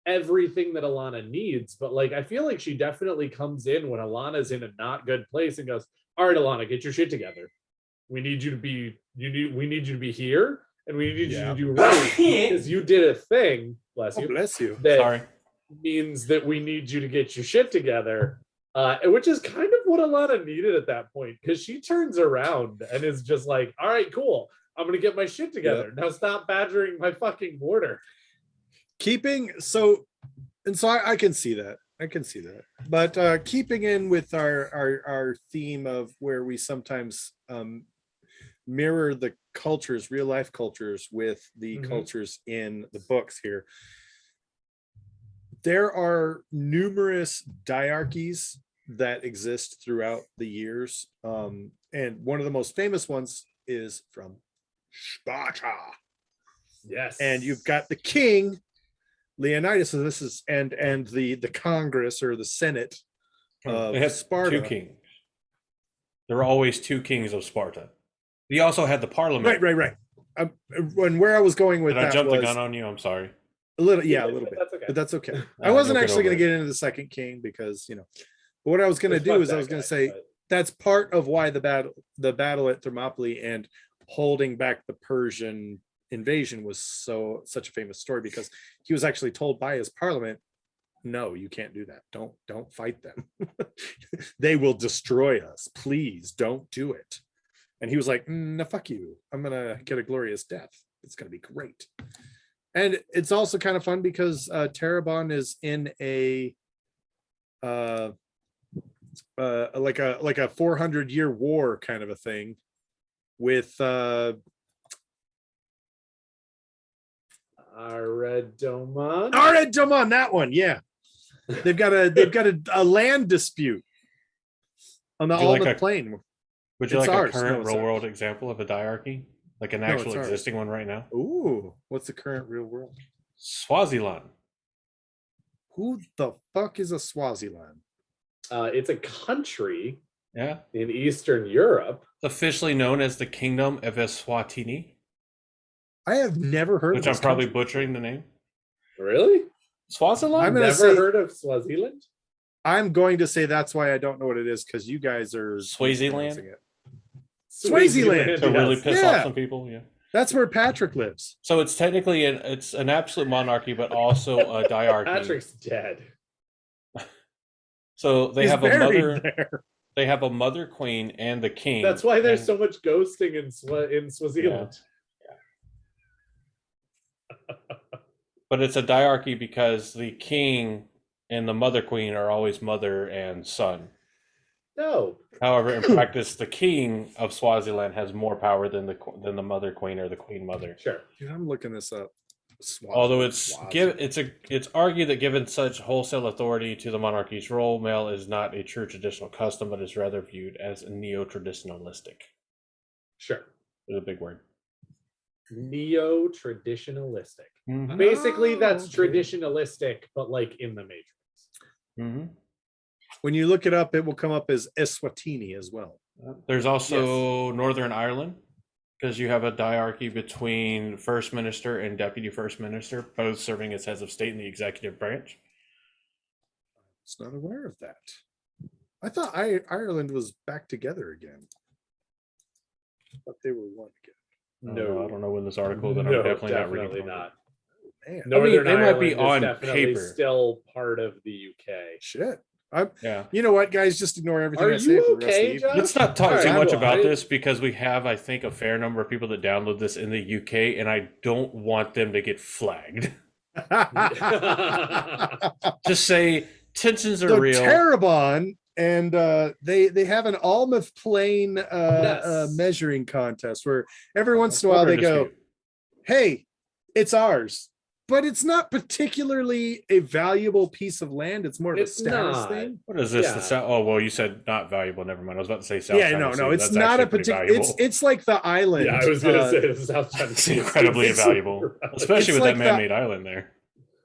everything that Alana needs, but like I feel like she definitely comes in when Alana's in a not good place and goes, all right, Alana, get your shit together. We need you to be we need you to be here, and we need you to do right because you did a thing, bless you. That means that we need you to get your shit together. Which is kind of what Alana needed at that point, because she turns around and is just like, all right, cool. I'm gonna get my shit together. Now stop badgering my fucking border. So I can see that. But keeping in with our theme of where we sometimes mirror the cultures, real life cultures, with the cultures in the books here. There are numerous diarchies that exist throughout the years. And one of the most famous ones is from Sparta. Yes. And you've got the king, Leonidas, so this is and the Congress or the Senate of Sparta. 2 kings. There were always 2 kings of Sparta. He also had the parliament. Right. And where I was going with Did that I jump was the gun on you? I'm sorry. a little bit, but that's okay. I wasn't actually going to get into the second king because but what I was going to do is I was going to say that's part of why the battle at Thermopylae and holding back the Persian invasion was such a famous story, because he was actually told by his parliament no, you can't do that. Don't fight them. They will destroy us. Please don't do it. And he was like, no, fuck you. I'm gonna get a glorious death. It's gonna be great. And it's also kind of fun because Tarabon is in a like a 400-year war kind of a thing with Aradomon, that one. Yeah, they've got a land dispute on the Almond Plain. Would you like a current real world example of a diarchy? Like an actual existing one right now? Ooh, what's the current real world? Swaziland. Who the fuck is a Swaziland? It's a country in Eastern Europe. Officially known as the Kingdom of Eswatini. I have never heard of this. Which I'm probably butchering the name. Really? Swaziland? I've never heard of Swaziland. I'm going to say that's why I don't know what it is, because you guys are Swaziland. Swaziland. To really piss off some people. Yeah. That's where Patrick lives. So it's technically it's an absolute monarchy, but also a diarchy. Patrick's dead. So they have a mother. There. They have a mother queen and the king. That's why there's so much ghosting in Swaziland. Yeah. But it's a diarchy because the king and the mother queen are always mother and son. No. However, in practice, the king of Swaziland has more power than the mother queen or the queen mother. Sure. Dude, I'm looking this up. Although it's argued that given such wholesale authority to the monarchy's role, male is not a true traditional custom, but is rather viewed as neo-traditionalistic. Sure. It's a big word. Neo-traditionalistic. Mm-hmm. Basically, that's traditionalistic, but like in the Matrix. Mm-hmm. When you look it up, it will come up as Eswatini as well. There's also Northern Ireland, because you have a diarchy between First Minister and Deputy First Minister, both serving as heads of state in the executive branch. I was not aware of that. I thought Ireland was back together again. I thought they were one again. No, I don't know when this article, but I'm definitely not reading not. Man. Northern they Ireland might be on paper. Still part of the UK. Shit. Yeah. You know what, guys? Just ignore everything I say. For the rest of the evening. Let's not talk too much about this because we have, I think, a fair number of people that download this in the UK, and I don't want them to get flagged. Just say tensions are real. Tarabon, and they have an Almouth Plain measuring contest where every once in a while they go, "Hey, it's ours." But it's not particularly a valuable piece of land. It's more of a status thing. What is this? Yeah. Oh, well, you said not valuable. Never mind. I was about to say South China Sea. No. It's not a particular. It's like the island. Yeah, I was going to say the South China Sea. It's incredibly valuable, especially with that man-made island there.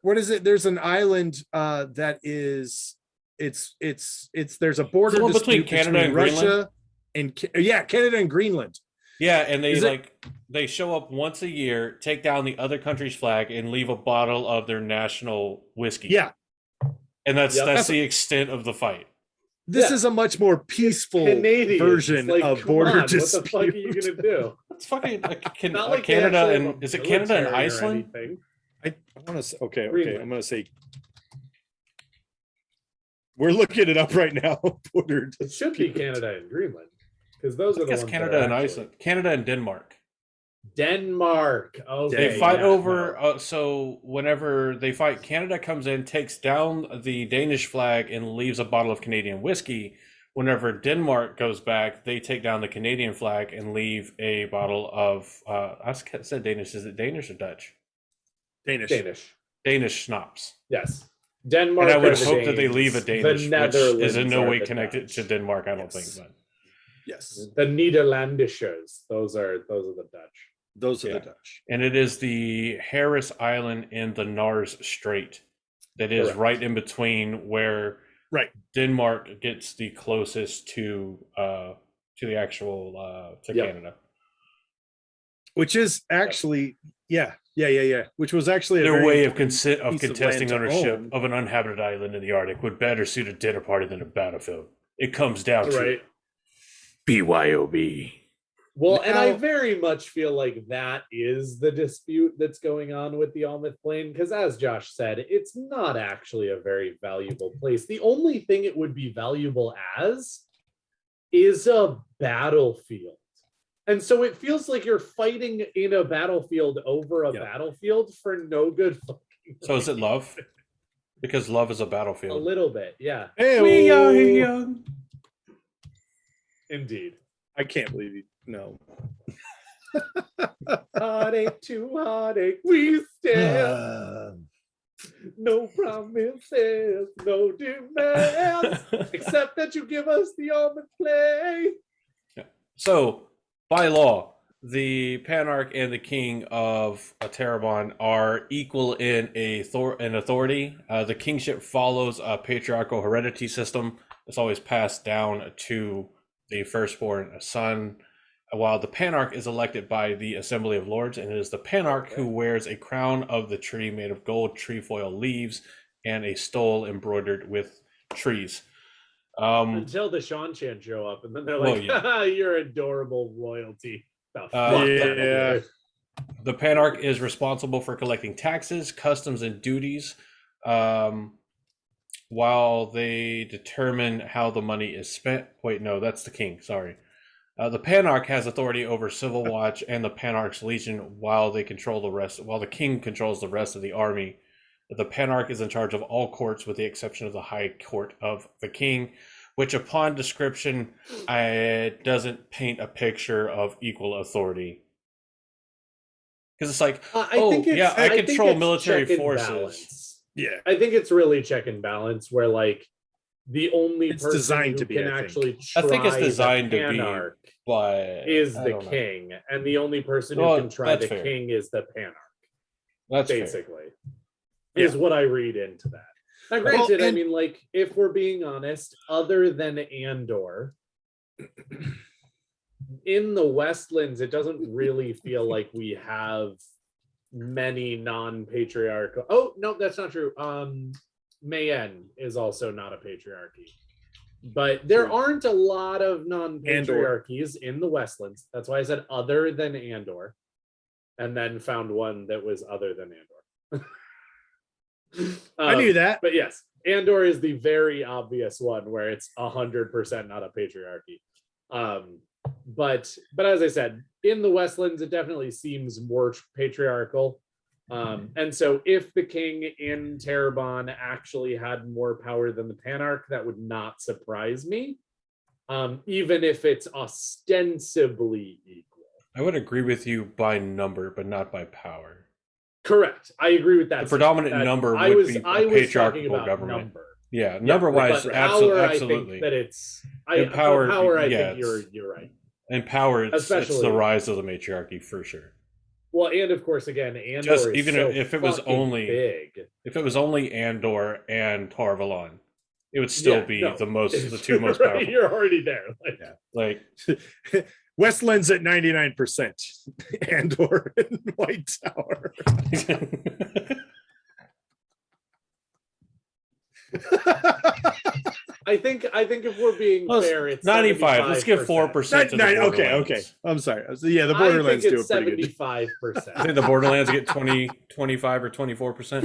What is it? There's an island that is. It's. There's a border between Canada and Russia and Canada and Greenland. Yeah, and they show up once a year, take down the other country's flag, and leave a bottle of their national whiskey. Yeah, and that's the extent of the fight. This is a much more peaceful version of border dispute. What the fuck are you gonna do? It's fucking Canada and is it Canada and Iceland? I want to say okay. I'm going to say we're looking it up right now. Border dispute. It should be Canada and Greenland. Because those are the ones. Canada and Iceland, Canada and Denmark. Okay. They fight over. So whenever they fight, Canada comes in, takes down the Danish flag, and leaves a bottle of Canadian whiskey. Whenever Denmark goes back, they take down the Canadian flag and leave a bottle of. I said Danish. Is it Danish or Dutch? Danish schnapps. Yes. Denmark. And I would hope that they leave a Danish, which is in no way connected to Denmark. I don't think, but. Yes, the Nederlandishers. Those are the Dutch. Those are the Dutch, and it is the Harris Island in the Nars Strait that is right in between where Denmark gets the closest to the actual to Canada, which is actually which was actually their way of contesting ownership of an uninhabited island in the Arctic would better suit a dinner party than a battlefield. It comes down to BYOB. Well, and I very much feel like that is the dispute that's going on with the Almith Plain, because as Josh said, it's not actually a very valuable place. The only thing it would be valuable as is a battlefield. And so it feels like you're fighting in a battlefield over a battlefield for no good fucking reason. So is it love? Because love is a battlefield. A little bit, yeah. Hey, we are young. Indeed. I can't believe you. No. Heartache to heartache, we stand. No promises, no demands, except that you give us the Almond Play. So, by law, the Panarch and the King of Tarabon are equal in authority. The kingship follows a patriarchal heredity system. It's always passed down to the firstborn son, while the Panarch is elected by the Assembly of Lords, and it is the Panarch who wears a crown of the tree made of gold trefoil leaves and a stole embroidered with trees. Until the Seanchan show up, and then they're like, you're adorable royalty. The Panarch is responsible for collecting taxes, customs, and duties, while they determine how the money is spent. Wait, no, that's the king. Sorry. The Panarch has authority over Civil Watch and the Panarch's Legion, while the king controls the rest of the army. The Panarch is in charge of all courts with the exception of the High Court of the King, which upon description doesn't paint a picture of equal authority. Because it's like, I control military forces. Balance. Yeah. I think it's really check and balance where like the only person designed who to be, can actually try I think it's designed the to be, Panarch but is the king, and the only person who can try the king is the Panarch. That's basically is what I read into that. Now, granted, I mean, like, if we're being honest, other than Andor, in the Westlands, it doesn't really feel like we have many non-patriarchal. Oh, no, that's not true. Mayenne is also not a patriarchy. But there aren't a lot of non-patriarchies in the Westlands. That's why I said other than Andor. And then found one that was other than Andor. I knew that. But yes, Andor is the very obvious one where it's 100% not a patriarchy. But as I said, in the Westlands, it definitely seems more patriarchal. And so if the king in Tarabon actually had more power than the Panarch, that would not surprise me, even if it's ostensibly equal. I would agree with you by number, but not by power. Correct. I agree with that. The predominant number would be a patriarchal government. Number. Yeah, number-wise, absolutely. I think that it's power. I think you're right. In power, it's the rise of the matriarchy for sure. Well, and of course, again, Andor is even so if it was only big. If it was only Andor and Tar Valon, it would still be the two most powerful. You're already there. Like Westlands at 99%, Andor and White Tower. I think if we're being fair, it's 95. Let's give 4%. Okay. I'm sorry. Yeah, the Borderlands do a pretty 75%. I think the Borderlands get 20, 25, or 24%.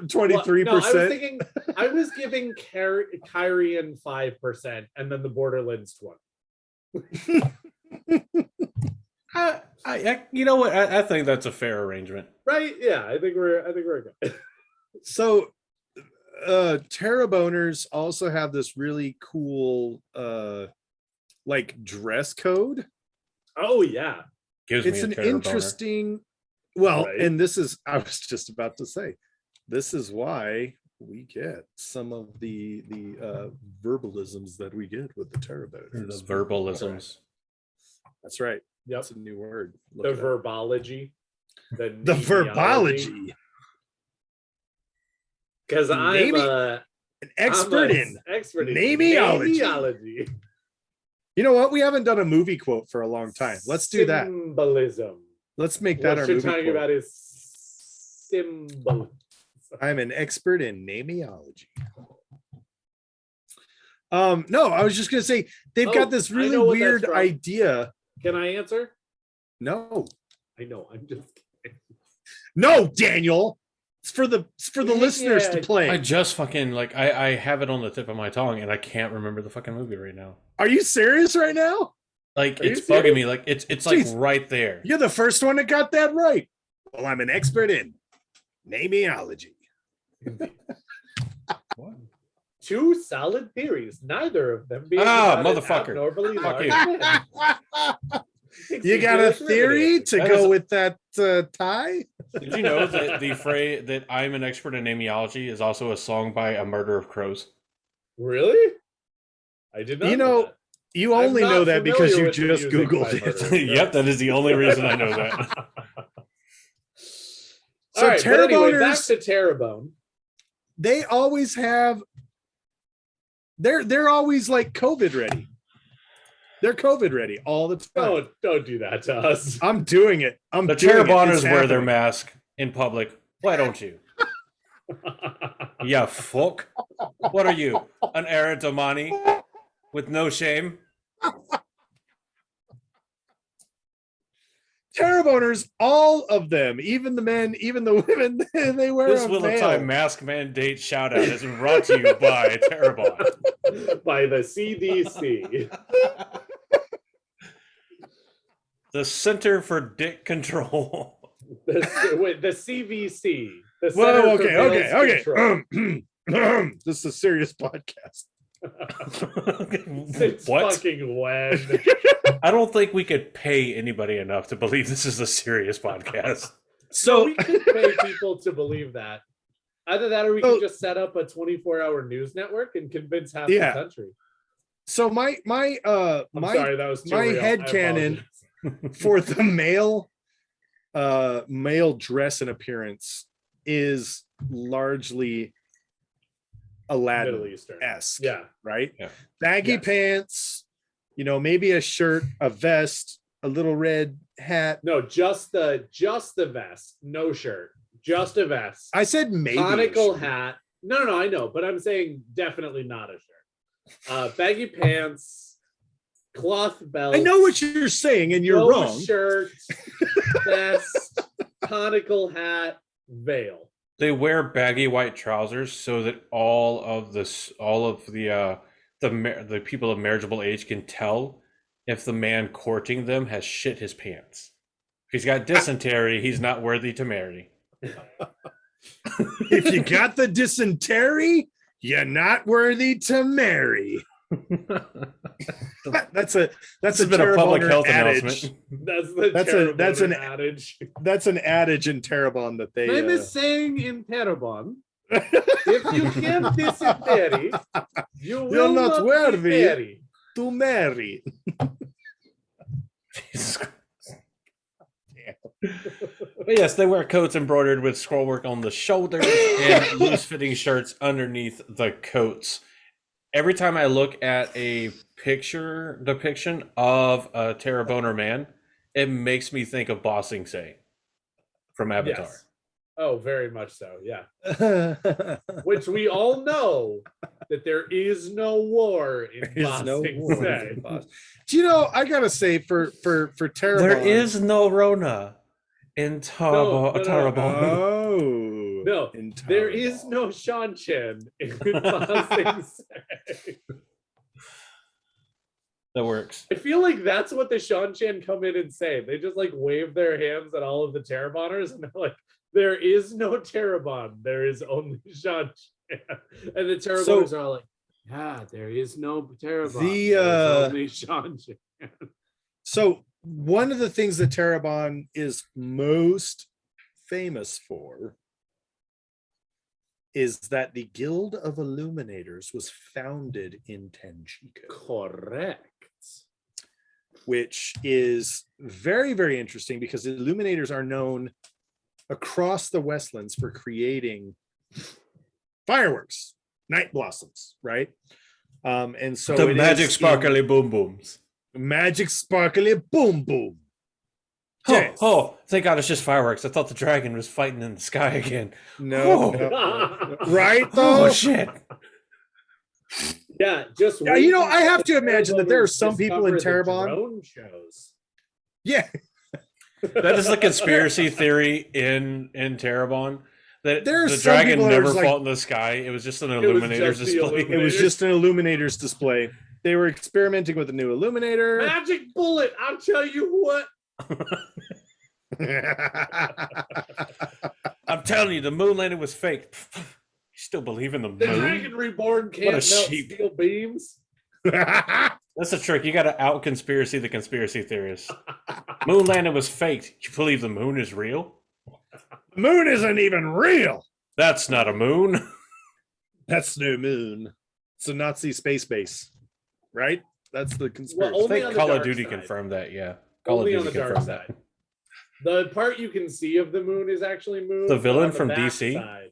23%. I was giving Kyrian 5%, and then the Borderlands 20. You know what? I think that's a fair arrangement, right? Yeah, I think we're good. So, Taraboners also have this really cool, like dress code. Oh yeah, it's an interesting. Well, right. And this is I was just about to say, this is why we get some of the verbalisms that we get with the Taraboners. The verbalisms. That's right. Yep. That's a new word. The verbology. The verbology. Because I'm an expert in nameology. You know what? We haven't done a movie quote for a long time. Let's do that. Symbolism. Let's make that our movie quote. What you're talking about is symbolism. I'm an expert in nameology. No, I was just gonna say they've got this really weird idea Can I answer? No. I know. I'm just kidding. No, Daniel. It's for the listeners to play. I just fucking I have it on the tip of my tongue and I can't remember the fucking movie right now. Are you serious right now? Like it's bugging me. Like it's like right there. You're the first one that got that right. Well, I'm an expert in namiology. What? Two solid theories, neither of them being motherfucker. abnormally large. You got a theory to go with that tie? Did you know that the phrase that I'm an expert in namiology is also a song by A Murder of Crows? Really? I did not know that. You only know that because you just Googled it. Yep, that is the only reason I know that. So right, Taraboners, back to Tarabon. They always have. They're always like COVID ready. They're COVID ready all the time. Don't do that to us. I'm doing it. The Taraboners wear their mask in public. Why don't you? Yeah, fuck. What are you, an Aradomani with no shame? Taraboners, all of them, even the men, even the women, they wear this Little Time mask mandate shout out is brought to you by Tarabon. By the CDC. The Center for Dick Control. The CVC. Okay. This is a serious podcast. Since fucking when? I don't think we could pay anybody enough to believe this is a serious podcast. So we could pay people to believe that. Either that or we could just set up a 24-hour news network and convince half the country. So my sorry, that was too real. headcanon for the male dress and appearance is largely Aladdin-esque, right? Yeah. Baggy pants, maybe a shirt, a vest, a little red hat. No, just the vest, no shirt, just a vest. I said maybe conical hat. No, I know, but I'm saying definitely not a shirt. Baggy pants, cloth belt. I know what you're saying, and you're wrong. Shirt, vest, conical hat, veil. They wear baggy white trousers so that all of the people of marriageable age can tell if the man courting them has shit his pants. If he's got dysentery, he's not worthy to marry. If you got the dysentery, you're not worthy to marry. That's a public health adage. announcement. That's an adage. That's an adage in Tarabon that they. I'm saying in Tarabon, if you get dysentery, you're not worthy to marry. Jesus Christ. But yes, they wear coats embroidered with scrollwork on the shoulders and loose-fitting shirts underneath the coats. Every time I look at a picture depiction of a Taraboner man, it makes me think of Ba Sing Se from Avatar. Yes. Oh, very much so, yeah. Which we all know that there is no war in Ba Sing Se. Do you know, I gotta say, for Tarabon, there is no Rona in Tarabon. No, there is no Sean Chen in Ba Sing Se. That works. I feel like that's what the Sean Chen come in and say. They just like wave their hands at all of the Taraboners and they're like, there is no Tarabon. There is only Sean Chen. And the Taraboners are like, yeah, there is no Tarabon. There's only Sean Chen. So one of the things that Tarabon is most famous for is that the Guild of Illuminators was founded in Tenjiku. Correct. Which is very, very interesting because Illuminators are known across the Westlands for creating fireworks, night blossoms, right? And so the magic sparkly boom booms. Magic sparkly boom boom. Yes. Oh, thank God it's just fireworks. I thought the dragon was fighting in the sky again. No. Right though? Oh shit. Yeah, just I have to imagine that there are some people in Tarabon. Drone shows. Yeah. That is the conspiracy theory in Tarabon. That There's the some dragon people that never are like- fought in the sky. It was just an illuminator's display. It was just an illuminator's display. They were experimenting with a new illuminator. Magic bullet, I'll tell you what. I'm telling you, the moon landing was fake. You still believe in the moon? The Dragon Reborn can't melt steel beams. That's a trick. You got to out conspiracy the conspiracy theorists. Moon landing was faked. You believe the moon is real? The moon isn't even real. That's not a moon. That's no moon. It's a Nazi space base, right? That's the conspiracy. Well, I think on Call the of dark Duty side. confirmed that. Yeah, Call Only of on Duty the dark confirmed that. side. The part you can see of the moon is actually moon. The villain on from back DC? side.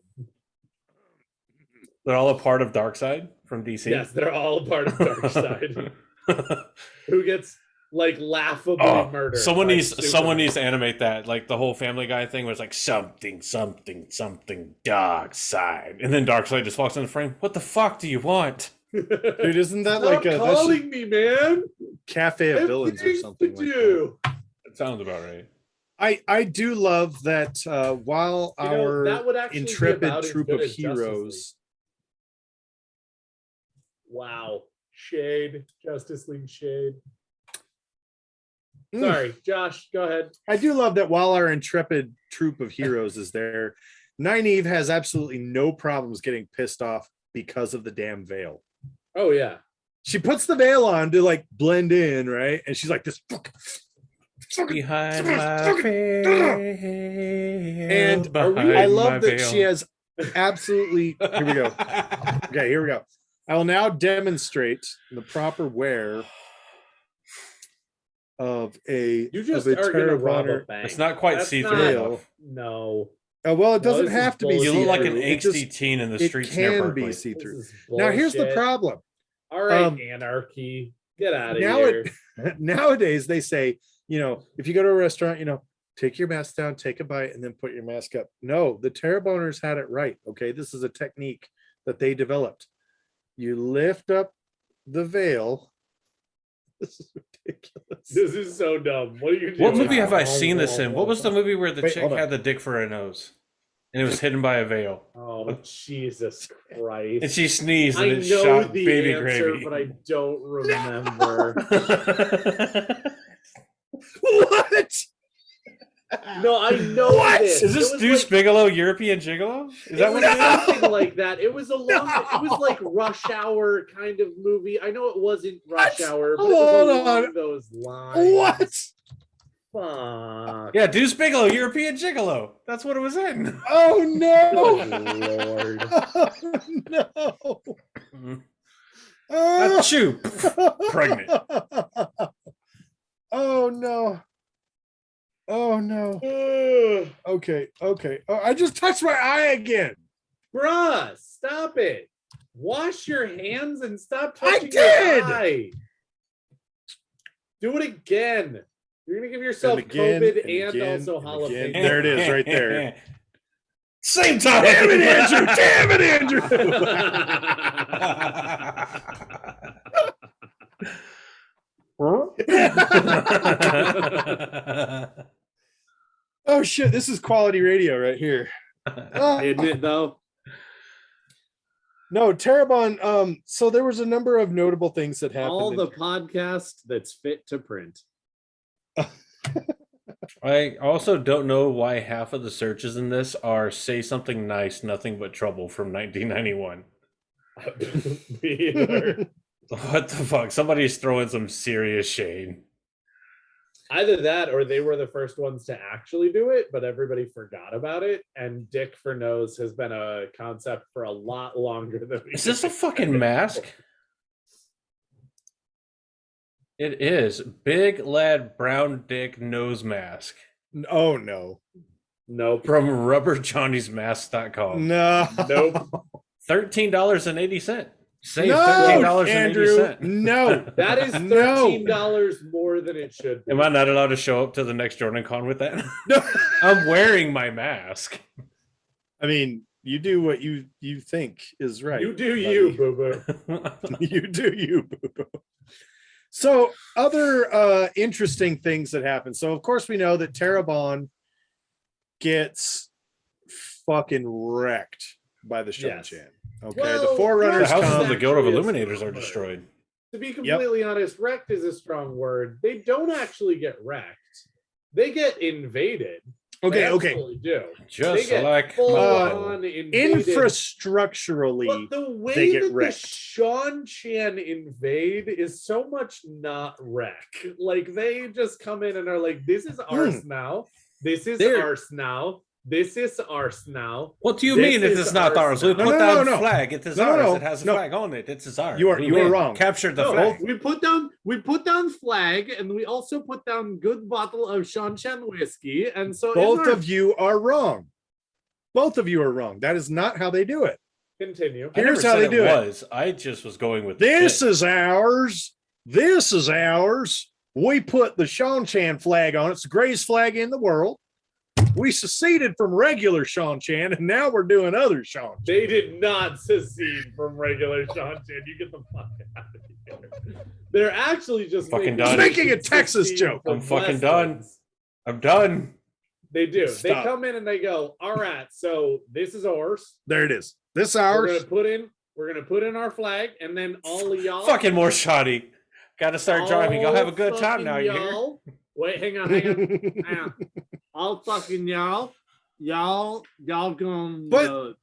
They're all a part of Darkseid from DC. Yes, they're all a part of Darkseid. Who gets like laughably murdered? Someone by needs Superman. to animate that. Like the whole Family Guy thing was like something dark side, and then Darkseid just walks in the frame. What the fuck do you want? Dude, isn't that Stop like a calling me, man? cafe of villains or something like that? It sounds about right. I do love that while our that would actually be intrepid about as troop good of as Justice League. heroes. Wow. Shade. Justice League shade. Mm. Sorry, Josh, go ahead. I do love that while our intrepid troop of heroes is there, Nynaeve has absolutely no problems getting pissed off because of the damn veil. Oh, yeah. She puts the veil on to like blend in, right? And she's like this Behind my veil. And I love that she has absolutely. Here we go. Okay, here we go. I will now demonstrate the proper wear of a You just of a are gonna rob a Taraboner. bank. It's not quite That's see-through. No. Well, it doesn't this have is to be. You look like an see-through. It angsty just- teen in the It streets near can Berkeley. be see-through. This is Now, here's the bullshit. problem. All right, Um, anarchy. Get out of now here. Nowadays, they say, if you go to a restaurant, take your mask down, take a bite, and then put your mask up. No, the Taraboners had it right. Okay, this is a technique that they developed. You lift up the veil. This is ridiculous. This is so dumb. What are you doing? What movie have I seen this in? What was the movie where the Wait, chick hold on. had the dick for her nose? And it was hidden by a veil. Oh, Jesus Christ. And she sneezed I and it know shot the baby answer, gravy. but I don't remember. What? No, I know What? this. Is this It was Deuce like, Bigelow European Gigolo? Is that it what was it is? something like that. It was a long. It was like Rush Hour kind of movie. I know it wasn't Rush What? Hour, but Hold it was on. along those lines. What? Fuck. Yeah, Deuce Bigelow, European Gigolo. That's what it was in. Oh no! Lord. Oh, no! Achoo. Pregnant. Oh no! Oh no! Okay. Oh, I just touched my eye again. Bruh, stop it. Wash your hands and stop I touching did! your eye. Do it again. You're going to give yourself And again, COVID and and again, also and jalapeno. again. There it is, right there. Same time. Damn it, Andrew! Damn it, Andrew! Oh shit! This is quality radio right here. I admit, though. No, Tarabon. So there was a number of notable things that happened. All the podcast that's fit to print. I also don't know why half of the searches in this are "say something nice, nothing but trouble" from 1991. Me either. What the fuck? Somebody's throwing some serious shade. Either that or they were the first ones to actually do it, but everybody forgot about it. And Dick for Nose has been a concept for a lot longer than we Is this a fucking mask? It is. Big Lad Brown Dick Nose Mask Oh no! Nope. from rubberjohnny'smask.com. No! Nope. $13.80. Save No, $13.80. Andrew! No! That is No. $13 more than it should be. Am I not allowed to show up to the next Jordan Con with that? No! I'm wearing my mask. I mean, you do what you think is right. You do buddy. you, boo boo. You do you, boo-boo. So other interesting things that happen. So of course we know that Tarabon gets fucking wrecked by the Shonchan. Okay, Well, the Forerunners The houses come. of the Guild of Illuminators are destroyed. To be completely honest, wrecked is a strong word. They don't actually get wrecked. They get invaded. Okay, they okay. Do. Just like infrastructurally, but the way they get that wrecked. the Shonchan invade is so much not wreck. Like they just come in and are like, "This is ours now. This is ours now. This is ours now." What do you mean it is not ours? We put down a flag. It is ours. It has a flag on it. It is ours. You are wrong. Captured the flag. We put down flag, and we also put down good bottle of Shonchan whiskey. And so both of you are wrong. Both of you are wrong. That is not how they do it. Continue. Here's how they do it. I just was going with this is ours. This is ours. We put the Shonchan flag on it. It's the greatest flag in the world. We seceded from regular Shonchan, and now we're doing other Shonchan. They did not secede from regular Shonchan. You get the fuck out of here. They're actually just fucking making a Texas joke. I'm fucking done. I'm done. They do. Stop. They come in and they go, all right, so this is ours. There it is. This is ours. We're gonna put in our flag, and then all of y'all fucking more shoddy. Gotta start driving. I'll have a good time now. You hear? Wait, hang on. Hang on. All fucking y'all gonna.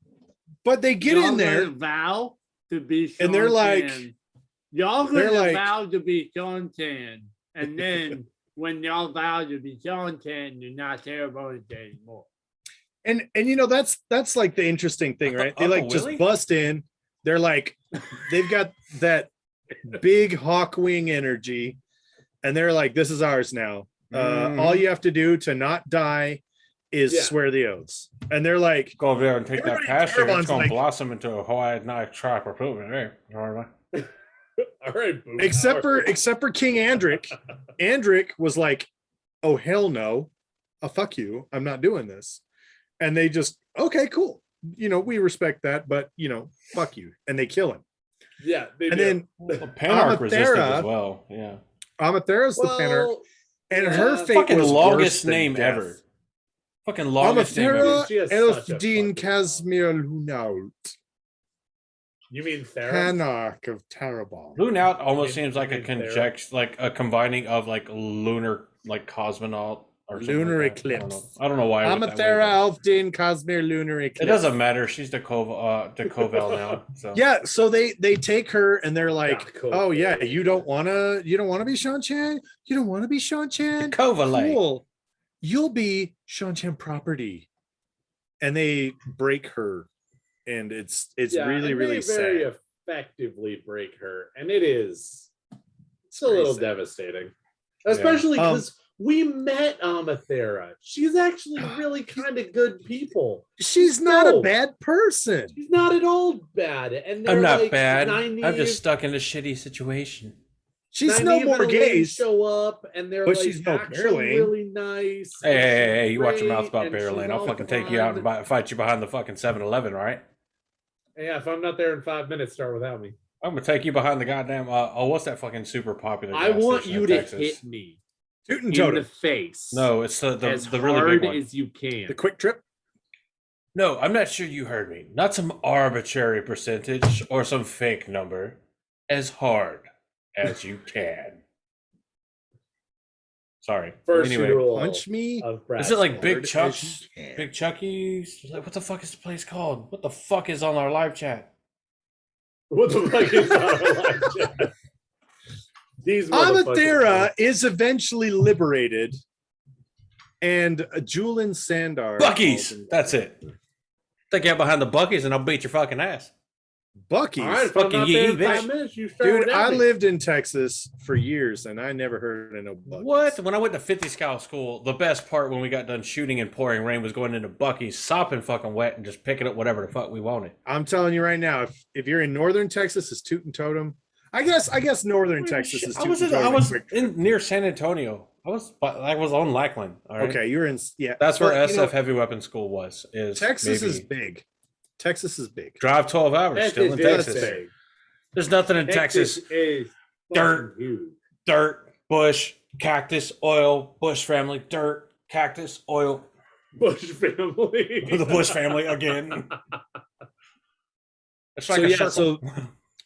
But they get in there. Vow to be. And they're like, y'all gonna vow to be Shonchan, and then when y'all vow to be Shonchan, you're not Taraboners anymore. And you know that's like the interesting thing, right? They like just bust in. They're like, they've got that big Hawkwing energy, and they're like, this is ours now. All you have to do to not die is swear the oaths. And they're like, go over there and take that pasture. It's going to blossom into a Hawaii night trap recruitment. Hey, all right, boom. Except for King Andric. Andric was like, oh hell no, fuck you, I'm not doing this. And they just, okay, cool, you know, we respect that, but you know, fuck you, and they kill him. Yeah, they and do. Then Panarch resisted as well. Yeah, Amathera's the Panarch, and her fate fucking was longest worse name death. ever. Fucking longest name ever. Elfdin Casimir Lunaut. You mean Theros? Panarch of Tarabon. Lunaut almost seems like a conjecture, like a combining of like lunar, like cosmonaut or lunar like eclipse. I don't know why. Amathera, Elfdin, Casimir, lunar eclipse. It doesn't matter. She's Decovel now. So. Yeah, so they take her and they're like, oh yeah, you don't wanna be Shonchan? You don't want to be Shonchan? Cool. You'll be Shonchan property. And they break her. And it's really, really sad. Very effectively break her. And it's a little devastating. Especially because we met Amathera. She's actually really kind of good people. She's not a bad person. She's not at all bad. And I'm not bad. I'm just stuck in a shitty situation. She's no more gays. Show up and they're she's no actually really nice. Hey, you watch your mouth about Bear Lane. I'll fucking take you out and fight you behind the fucking 7-Eleven, right? Yeah, if I'm not there in 5 minutes, start without me. I'm gonna take you behind the goddamn. What's that fucking super popular? I want you to hit me in the face. No, it's the really hard big one. as you can. The quick trip. No, I'm not sure you heard me. Not some arbitrary percentage or some fake number. As hard as you can. Sorry. First anyway, punch me. Is it like Big Chuck's? Big Chucky's? What the fuck is the place called? What the fuck is on our live chat? What the fuck is on our live chat? Amathera is eventually liberated, and Julian Sandar. Bucky's. That's it. Take you out behind the Bucky's, and I'll beat your fucking ass. Bucky's. All right, fucking dude, I lived in Texas for years and I never heard of no Bucky's. What? When I went to 50 Scout School, the best part when we got done shooting and pouring rain was going into Bucky's, sopping fucking wet and just picking up whatever the fuck we wanted. I'm telling you right now, if you're in northern Texas, it's Toot and Totem. I guess northern Texas is Toot and Totem. I was near San Antonio. I was on Lackland. All right? Okay, you're in. Yeah, that's where SF Heavy Weapons School was. Texas is big. Texas is big. Drive 12 hours, still in Texas. There's nothing in Texas. Is dirt. dirt, bush, cactus, oil, bush family, dirt, cactus, oil. Bush family. The Bush family again. It's like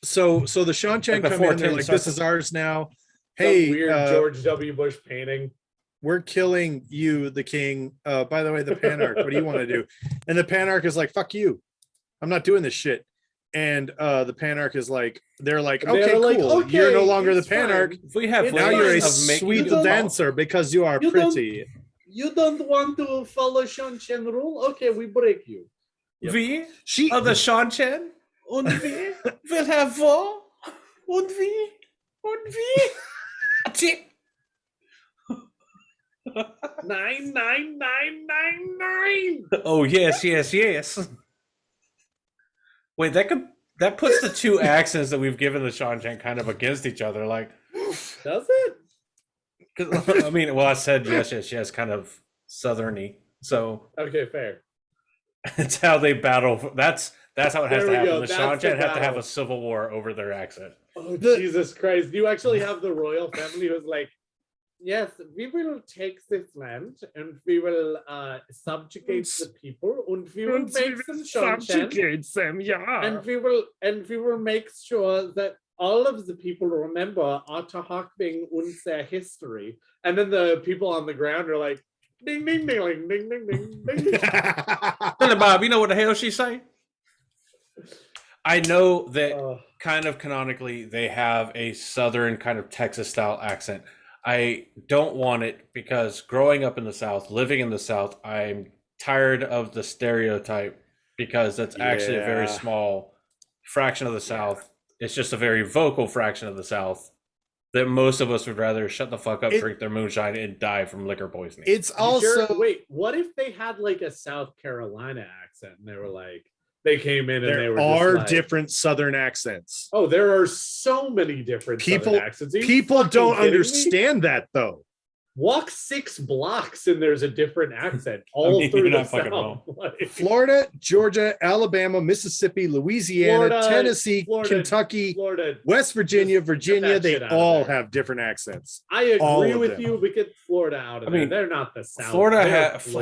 so the Sean Chen come in, they're like, this is ours now. Hey, weird George W. Bush painting. We're killing you, the king. By the way, the Panarch, what do you want to do? And the Panarch is like, fuck you. I'm not doing this shit. And the Panarch is like, they're like, okay, cool. Okay, you're no longer the Panarch. We have now you're a sweet dancer because you are pretty. You don't want to follow Sean Chen rule? Okay, we break you. Yep. We are the Sean Chen. Und wir will have war. Und wir. Nine, 9. Oh yes. Wait, that puts the two accents that we've given the Sean Chen kind of against each other. Like, does it? I mean, well, I said yes, kind of southerny. So okay, fair. It's how they battle. That's how it has to happen. The Sean Chen have to have a civil war over their accent. Oh, Jesus Christ! You actually have the royal family who's like, yes, we will take this land and we will subjugate the people and we will make them subjugate them, yeah. And we will make sure that all of the people remember Otterhockbing unser history. And then the people on the ground are like, ding ding ding ding ding ding ding ding. Bob, you know what the hell she say? I know that kind of canonically they have a southern kind of Texas style accent. I don't want it because growing up in the South, living in the South, I'm tired of the stereotype because that's actually a very small fraction of the South. It's just a very vocal fraction of the South that most of us would rather shut the fuck up, drink their moonshine, and die from liquor poisoning. It's also... Wait, what if they had like a South Carolina accent and they were like, they came in and they were there are different Southern accents. Oh, there are so many different Southern accents. People don't understand that though. Walk 6 blocks and there's a different accent all through the South. Florida, Georgia, Alabama, Mississippi, Louisiana, Tennessee, Kentucky, West Virginia, Virginia, they all have different accents. I agree with you. We get Florida out of there. They're not the South.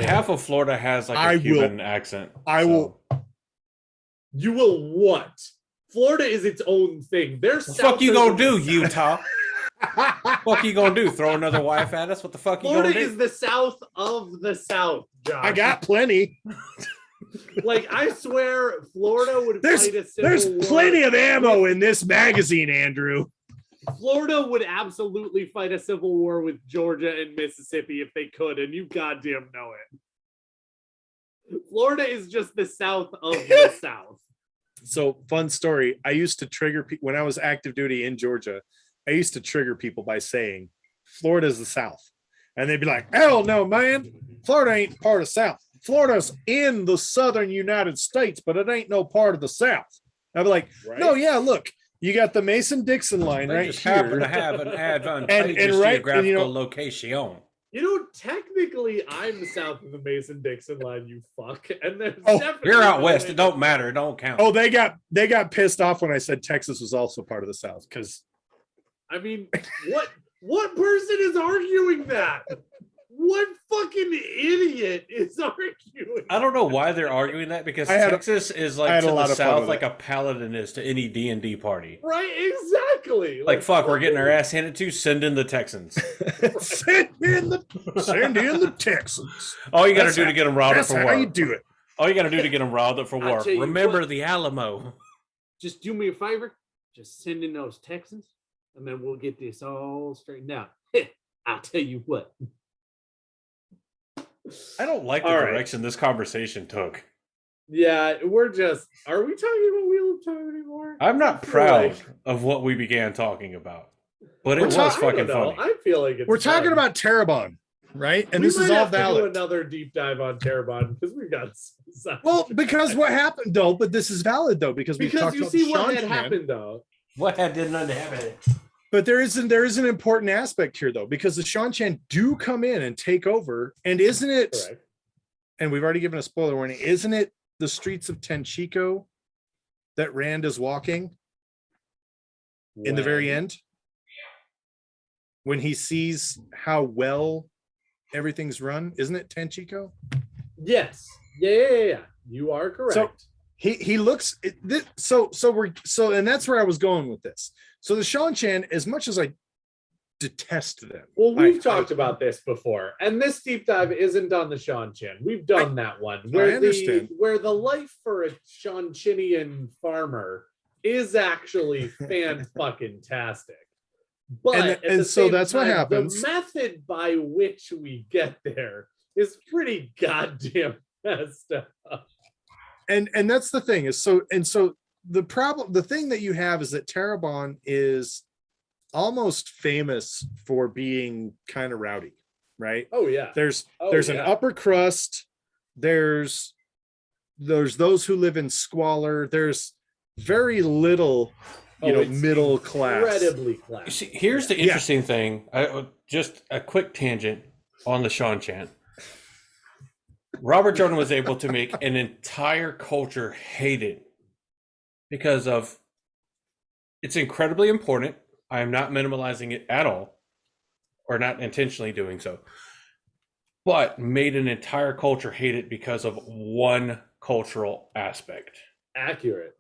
Half of Florida has like a Cuban accent. You will what? Florida is its own thing. What the fuck you gonna do, Utah? What you gonna do? Throw another wife at us? What the fuck you gonna do? Florida is the South of the South, Josh. I got plenty. Like, I swear Florida would fight a civil war. There's plenty of ammo in this magazine, Andrew. Florida would absolutely fight a civil war with Georgia and Mississippi if they could, and you goddamn know it. Florida is just the South of the South. So, fun story. I used to trigger people when I was active duty in Georgia. I used to trigger people by saying, Florida's the South. And they'd be like, hell no, man. Florida ain't part of the South. Florida's in the southern United States, but it ain't no part of the South. I'd be like, no, yeah, look, you got the Mason-Dixon line they right just here. happen to have an advantageous geographical location. You know, technically, I'm south of the Mason-Dixon line, you fuck. And there's you're out west. It don't matter. It don't count. Oh, they got pissed off when I said Texas was also part of the South. Because, I mean, what person is arguing that? What fucking idiot is arguing? I don't know why they're arguing that because Texas is like to the South like a paladin is to any D&D party. Right, exactly. Like fuck, we're getting our ass handed to. Send in the Texans. Send in the Texans. All you got to do to get them riled up for war. That's how you do it. All you got to do to get them riled up for war. Remember the Alamo. Just do me a favor. Just send in those Texans, and then we'll get this all straightened out. I'll tell you what. I don't like the direction this conversation took. Yeah, are we talking about Wheel of Time anymore? I'm not proud of what we began talking about, but it was fucking funny. I feel like we're talking about Tarabon, right? And this is all valid. Do another deep dive on Tarabon because we got. Because what happened though? But this is valid though because you see what had happened though. What did not happen? But there is an important aspect here, though, because the Sean Chen do come in and take over. And isn't it, and we've already given a spoiler warning, isn't it the streets of Tenchico that Rand is walking in the very end? when he sees how well everything's run. Isn't it Tenchiko? Yes. Yeah. You are correct. So he looks and that's where I was going with this. So the Shanchan, as much as I detest them. Well, we've talked about this before, and this deep dive isn't on the Shanchan. We've done that one where the life for a Shanchinian farmer is actually fan-fucking-tastic. But so that's what happens. The method by which we get there is pretty goddamn messed up. And that's the thing is so the thing that you have is that Tarabon is almost famous for being kind of rowdy, right? Oh yeah. There's an upper crust, there's those who live in squalor, there's very little middle class. Incredibly class. See, here's the interesting thing. Just a quick tangent on the Shanchan. Robert Jordan was able to make an entire culture hate it because of it's incredibly important. I am not minimalizing it at all, or not intentionally doing so, but made an entire culture hate it because of one cultural aspect. Accurate.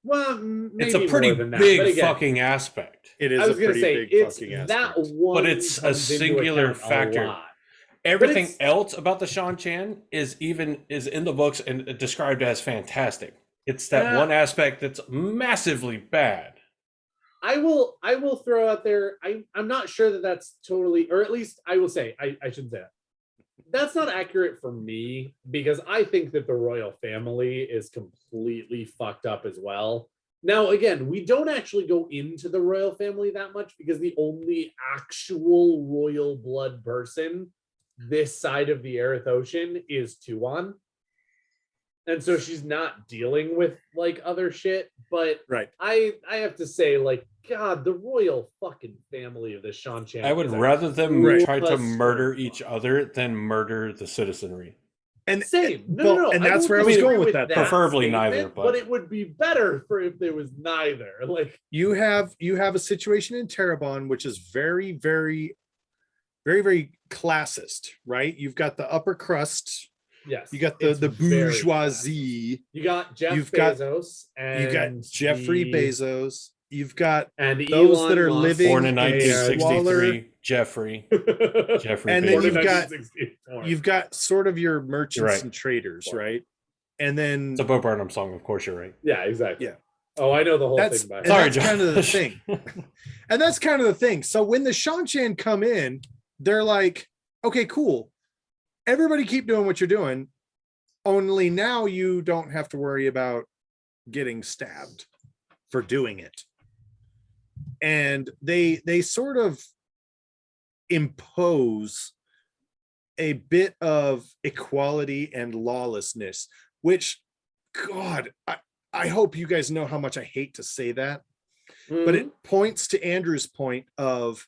Well, it's a pretty big fucking aspect. It is a pretty big fucking aspect. That one, but it's a singular factor. Everything else about the Shanchan is in the books and described as fantastic. It's that one aspect that's massively bad. I will throw out there. I'm not sure that that's totally, or at least I will say I shouldn't say that. That's not accurate for me because I think that the royal family is completely fucked up as well. Now, again, we don't actually go into the royal family that much because the only actual royal blood person this side of the Aerith Ocean is Tuon. And so she's not dealing with like other shit, but right. I have to say, like, God, the royal fucking family of the Shanchan. I would rather them try to murder each other than murder the citizenry. And same, no, and that's where I was going with that. Preferably neither, but it would be better for if there was neither. Like you have a situation in Tarabon which is very, very, very, very classist, right? You've got the upper crust. Yes. You got the bourgeoisie. You got Bezos and you got Jeffrey Bezos. You've got and those Elon that are Musk. living born in 1963. Jeffrey, and then you've got sort of your merchants and traders, right? And then it's a Bo Burnham song, of course. You're right. Yeah, exactly. Yeah. Oh, I know the whole thing. Sorry, that's kind of the thing. And that's kind of the thing. So when the Shanchan come in, they're like, okay, cool. Everybody keep doing what you're doing. Only now you don't have to worry about getting stabbed for doing it. And they sort of impose a bit of equality and lawlessness, which, God, I hope you guys know how much I hate to say that, but it points to Andrew's point of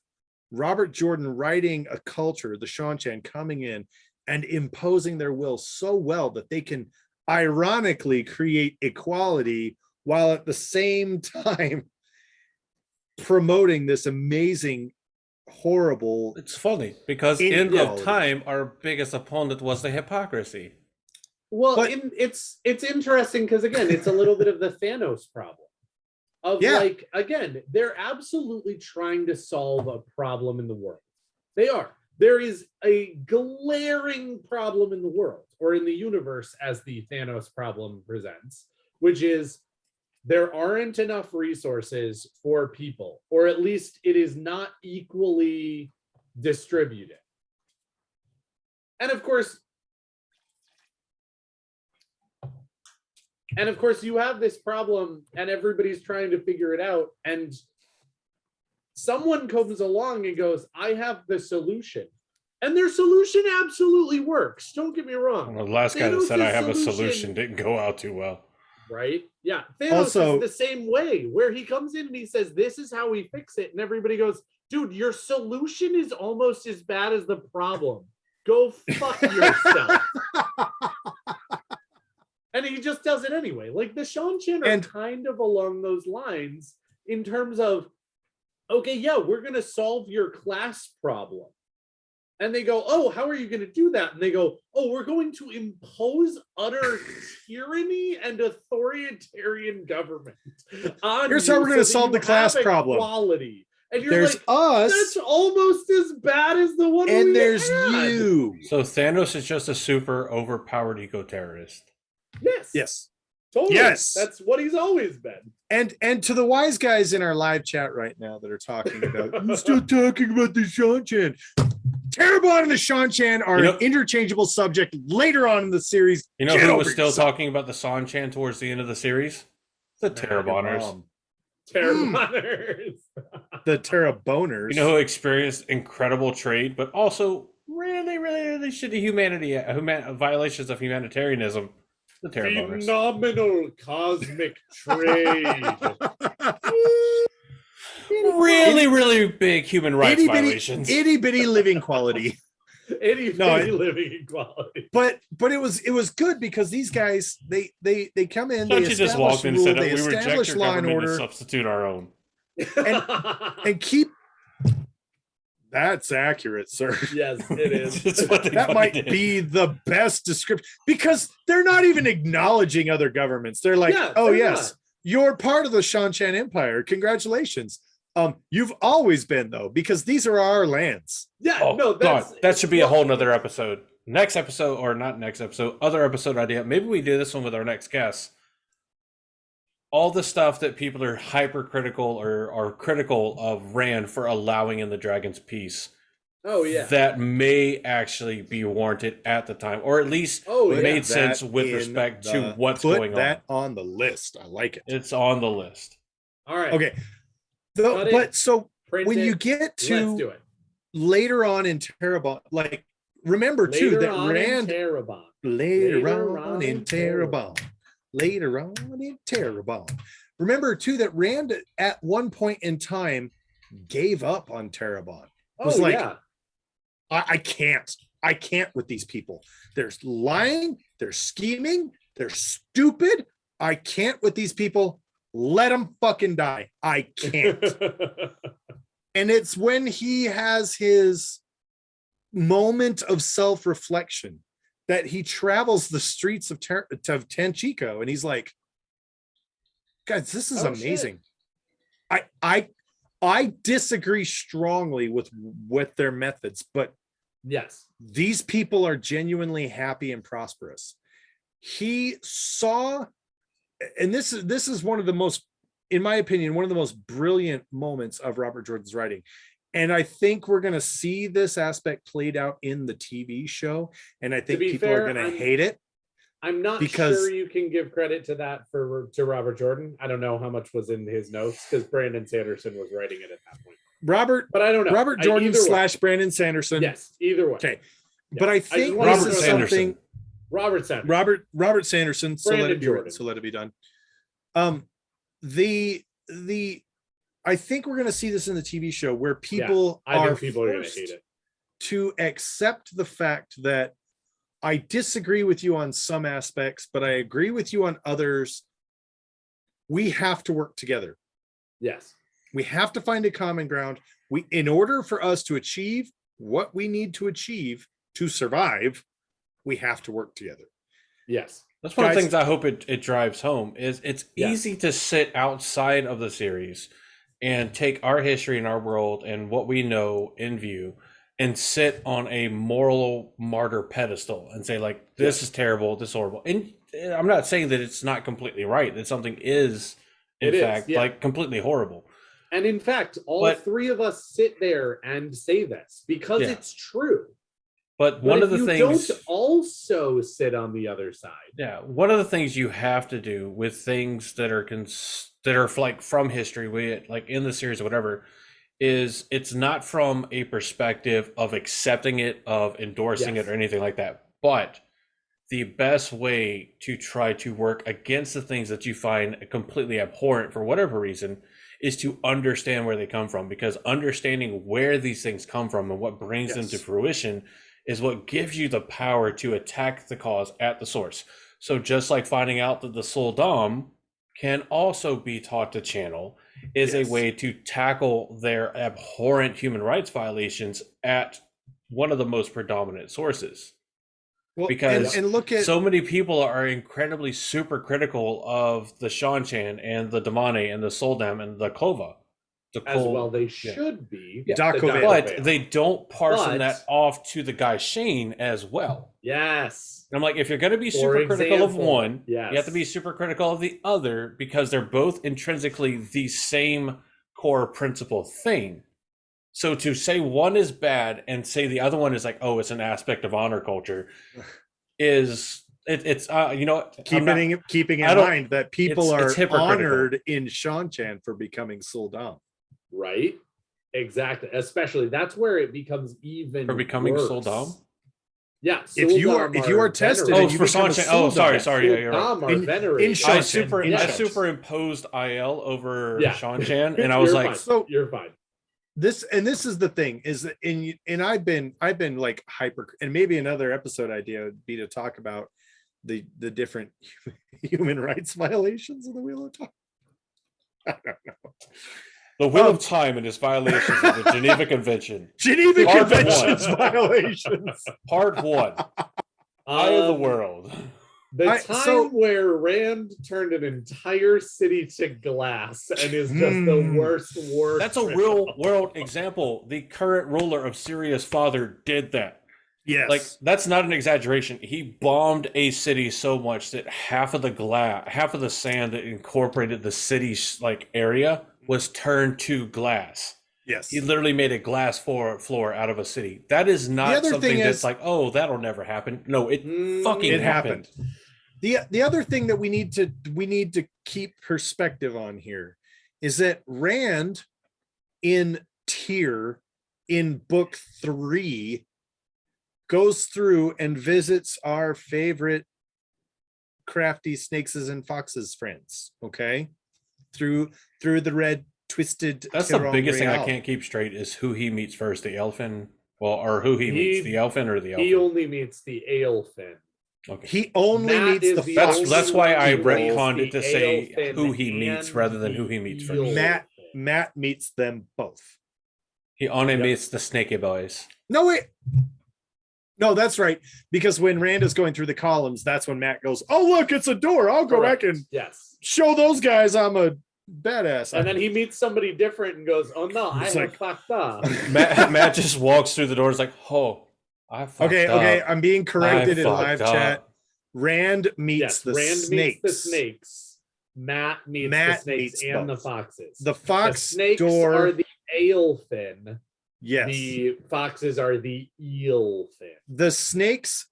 Robert Jordan writing a culture, the Shanchan, coming in and imposing their will so well that they can ironically create equality while at the same time promoting this amazing, horrible. It's funny because in of time, our biggest opponent was the hypocrisy. Well, it's interesting because again, it's a little bit of the Thanos problem. Like, again, they're absolutely trying to solve a problem in the world. They are. There is a glaring problem in the world or in the universe as the Thanos problem presents, which is there aren't enough resources for people, or at least it is not equally distributed. And of course, you have this problem and everybody's trying to figure it out. And someone comes along and goes, I have the solution. And their solution absolutely works. Don't get me wrong. Well, the last guy that said I have a solution didn't go out too well. Right? Yeah. Thanos is the same way, where he comes in and he says, this is how we fix it. And everybody goes, dude, your solution is almost as bad as the problem. Go fuck yourself. And he just does it anyway. Like the Shanchan are kind of along those lines in terms of okay, yeah, we're going to solve your class problem. And they go, oh, how are you going to do that? And they go, oh, we're going to impose utter tyranny and authoritarian government on Here's how we're going to solve the class problem. Equality. And you're there's like, us. That's almost as bad as the one and we there's had. you. So Thanos is just a super overpowered eco-terrorist. Yes. Yes. Totally. Yes. That's what he's always been. And to the wise guys in our live chat right now that are talking about, I'm still talking about the Sean-Chan. Tarabon and the Sean-Chan are an interchangeable subject later on in the series. You know who was still talking about the Sean-Chan towards the end of the series? The Taraboners. Terrorboners. The Taraboners. You know who experienced incredible trade, but also really, really, really shitty violations of humanitarianism? The Taraboners. Phenomenal cosmic trade. Really, really big human rights violations. Itty bitty living quality. Living equality. But it was good because these guys they come in. They just walked in and said, they "We reject your law and government order, and substitute our own." and keep. That's accurate, sir. Yes, it is. That might be the best description because they're not even acknowledging other governments. They're like, "Oh yes, you're part of the Sean-Chan Empire. Congratulations." You've always been though, because these are our lands. Yeah, that should be a whole nother episode. Next episode, or not next episode, other episode idea. Maybe we do this one with our next guest. All the stuff that people are hypercritical or are critical of Rand for allowing in the Dragon's Peace. Oh yeah. That may actually be warranted at the time, or at least made sense with respect to what's going on. Put that on the list. I like it. It's on the list. All right. Okay. But so when you get to later on in Tarabon, like remember too that Rand later on in Tarabon. Remember too that Rand at one point in time gave up on Tarabon. Was I can't with these people. They're lying, they're scheming, they're stupid. I can't with these people. Let him fucking die. I can't. And it's when he has his moment of self-reflection that he travels the streets of Tanchico and he's like, guys, this is amazing. I disagree strongly with their methods, but yes, these people are genuinely happy and prosperous. He saw, and this is one of the most, in my opinion, one of the most brilliant moments of Robert Jordan's writing. And I think we're going to see this aspect played out in the TV show. And I think people are going to hate it. I'm not sure you can give credit to that to Robert Jordan. I don't know how much was in his notes because Brandon Sanderson was writing it at that point. But I don't know. Robert Jordan / Brandon Sanderson. Yes, either way. Okay. Yeah. But I think Robert Sanderson. Robert Sanderson. So let it be Jordan. So let it be done. I think we're going to see this in the TV show where people are going to hate it to accept the fact that I disagree with you on some aspects, but I agree with you on others. We have to work together. Yes. We have to find a common ground. In order for us to achieve what we need to achieve to survive, we have to work together. Yes. That's one of the things I hope it drives home is it's easy to sit outside of the series and take our history and our world and what we know in view and sit on a moral martyr pedestal and say like, this is terrible, this is horrible. And I'm not saying that it's not completely right, that something is in fact like completely horrible. And in fact, all three of us sit there and say this because it's true. But one of the things, don't also sit on the other side. Yeah, one of the things you have to do with things that are like from history, like in the series or whatever, is it's not from a perspective of accepting it, of endorsing it, or anything like that. But the best way to try to work against the things that you find completely abhorrent for whatever reason is to understand where they come from, because understanding where these things come from and what brings them to fruition is what gives you the power to attack the cause at the source. So just like finding out that the Soul Dom can also be taught to channel is a way to tackle their abhorrent human rights violations at one of the most predominant sources. Well, because and look at, so many people are incredibly super critical of the Shanchan and the Damane and the Soldam and the Kova. As well they should be. Yeah. But they don't parson that off to the guy Shane as well. Yes. And I'm like, if you're going to be super critical of one, you have to be super critical of the other, because they're both intrinsically the same core principle thing. So to say one is bad and say the other one is like, oh, it's an aspect of honor culture, it's keeping in mind that people are honored in Shanchan for becoming Soldam. Right, exactly. Especially that's where it becomes even for becoming Soldam. Yeah, if you are tested, and you for Shanchan. Oh, sorry. Yeah, you're right. In Shanchan, I superimposed IL over Shanchan, and I was like, so you're fine. This is the thing is that I've been like hyper, and maybe another episode idea would be to talk about the different human rights violations of the Wheel of Time. I don't know. The Wheel of Time and its violations of the Geneva Convention. Geneva Convention's violations. Part 1. Eye of the World. The time where Rand turned an entire city to glass and is just the worst. That's a real world example. The current ruler of Syria's father did that. Yes. Like, that's not an exaggeration. He bombed a city so much that half of the sand that incorporated the city's area was turned to glass. Yes. He literally made a glass floor out of a city. That is not something that's like, oh, that'll never happen. No, it fucking happened. The other thing that we need to keep perspective on here is that Rand in Tyr in book 3 goes through and visits our favorite crafty snakes and foxes friends, okay? Through the red twisted. That's the biggest thing I can't keep straight is who he meets first, the elfin, or who he meets, the elfin or the elfin. He only meets the elfin. Okay. He only meets the fox. That's why I retconned it to say who he meets rather than who he meets first. Matt meets them both. He only meets the snaky boys. No, wait. No, that's right. Because when Rand is going through the columns, that's when Matt goes, "Oh, look, it's a door. I'll go back and show those guys I'm a badass." And then he meets somebody different and goes, "Oh no, I have fucked up." Matt just walks through the door. It's like, "Oh, I fucked up." Okay. I'm being corrected in live chat. Rand meets the snakes. Meets the snakes. Matt meets the snakes and both. The foxes. The fox snakes door are the eelfin. Yes. The foxes are the eelfin. The snakes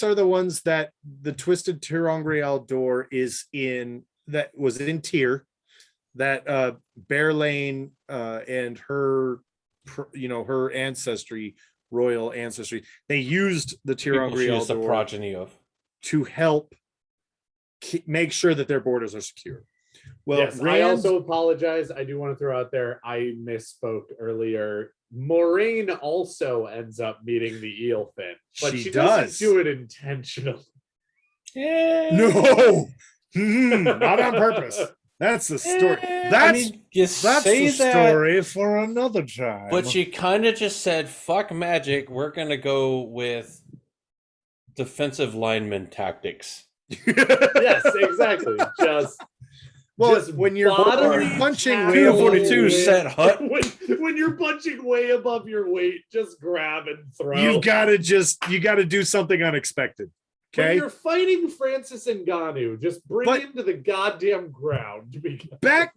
are the ones that the Twisted Terrongrial door is in, that was in Tyr, that Bearlane and her her ancestry, royal ancestry, they used the Terrongrial door, the progeny of, to help make sure that their borders are secure. Well, yes, I also apologize. I do want to throw out there, I misspoke earlier. Moraine also ends up meeting the eelfin, but she doesn't do it intentionally. No, not on purpose. That's the story. That's the story for another time. But she kind of just said, "Fuck magic. We're gonna go with defensive lineman tactics." Yes, exactly. When you're punching way 42 set hut. When you're punching way above your weight, just grab and throw. You gotta do something unexpected. Okay. When you're fighting Francis Ngannou, just bring him to the goddamn ground. Back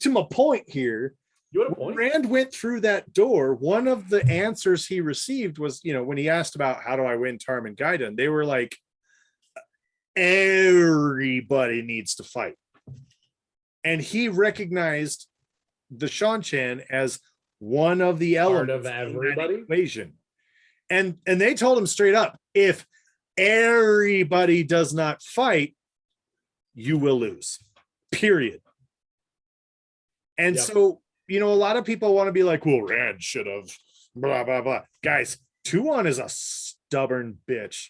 to my point here. You want a point? Rand went through that door. One of the answers he received was, when he asked about how do I win Tarman Gaiden, they were like, everybody needs to fight. And he recognized the Shanchan as one of the elements of everybody equation. And they told him straight up, if everybody does not fight, you will lose. Period. And so, a lot of people want to be like, well, Rand should have blah, blah, blah. Guys, Tuon is a stubborn bitch.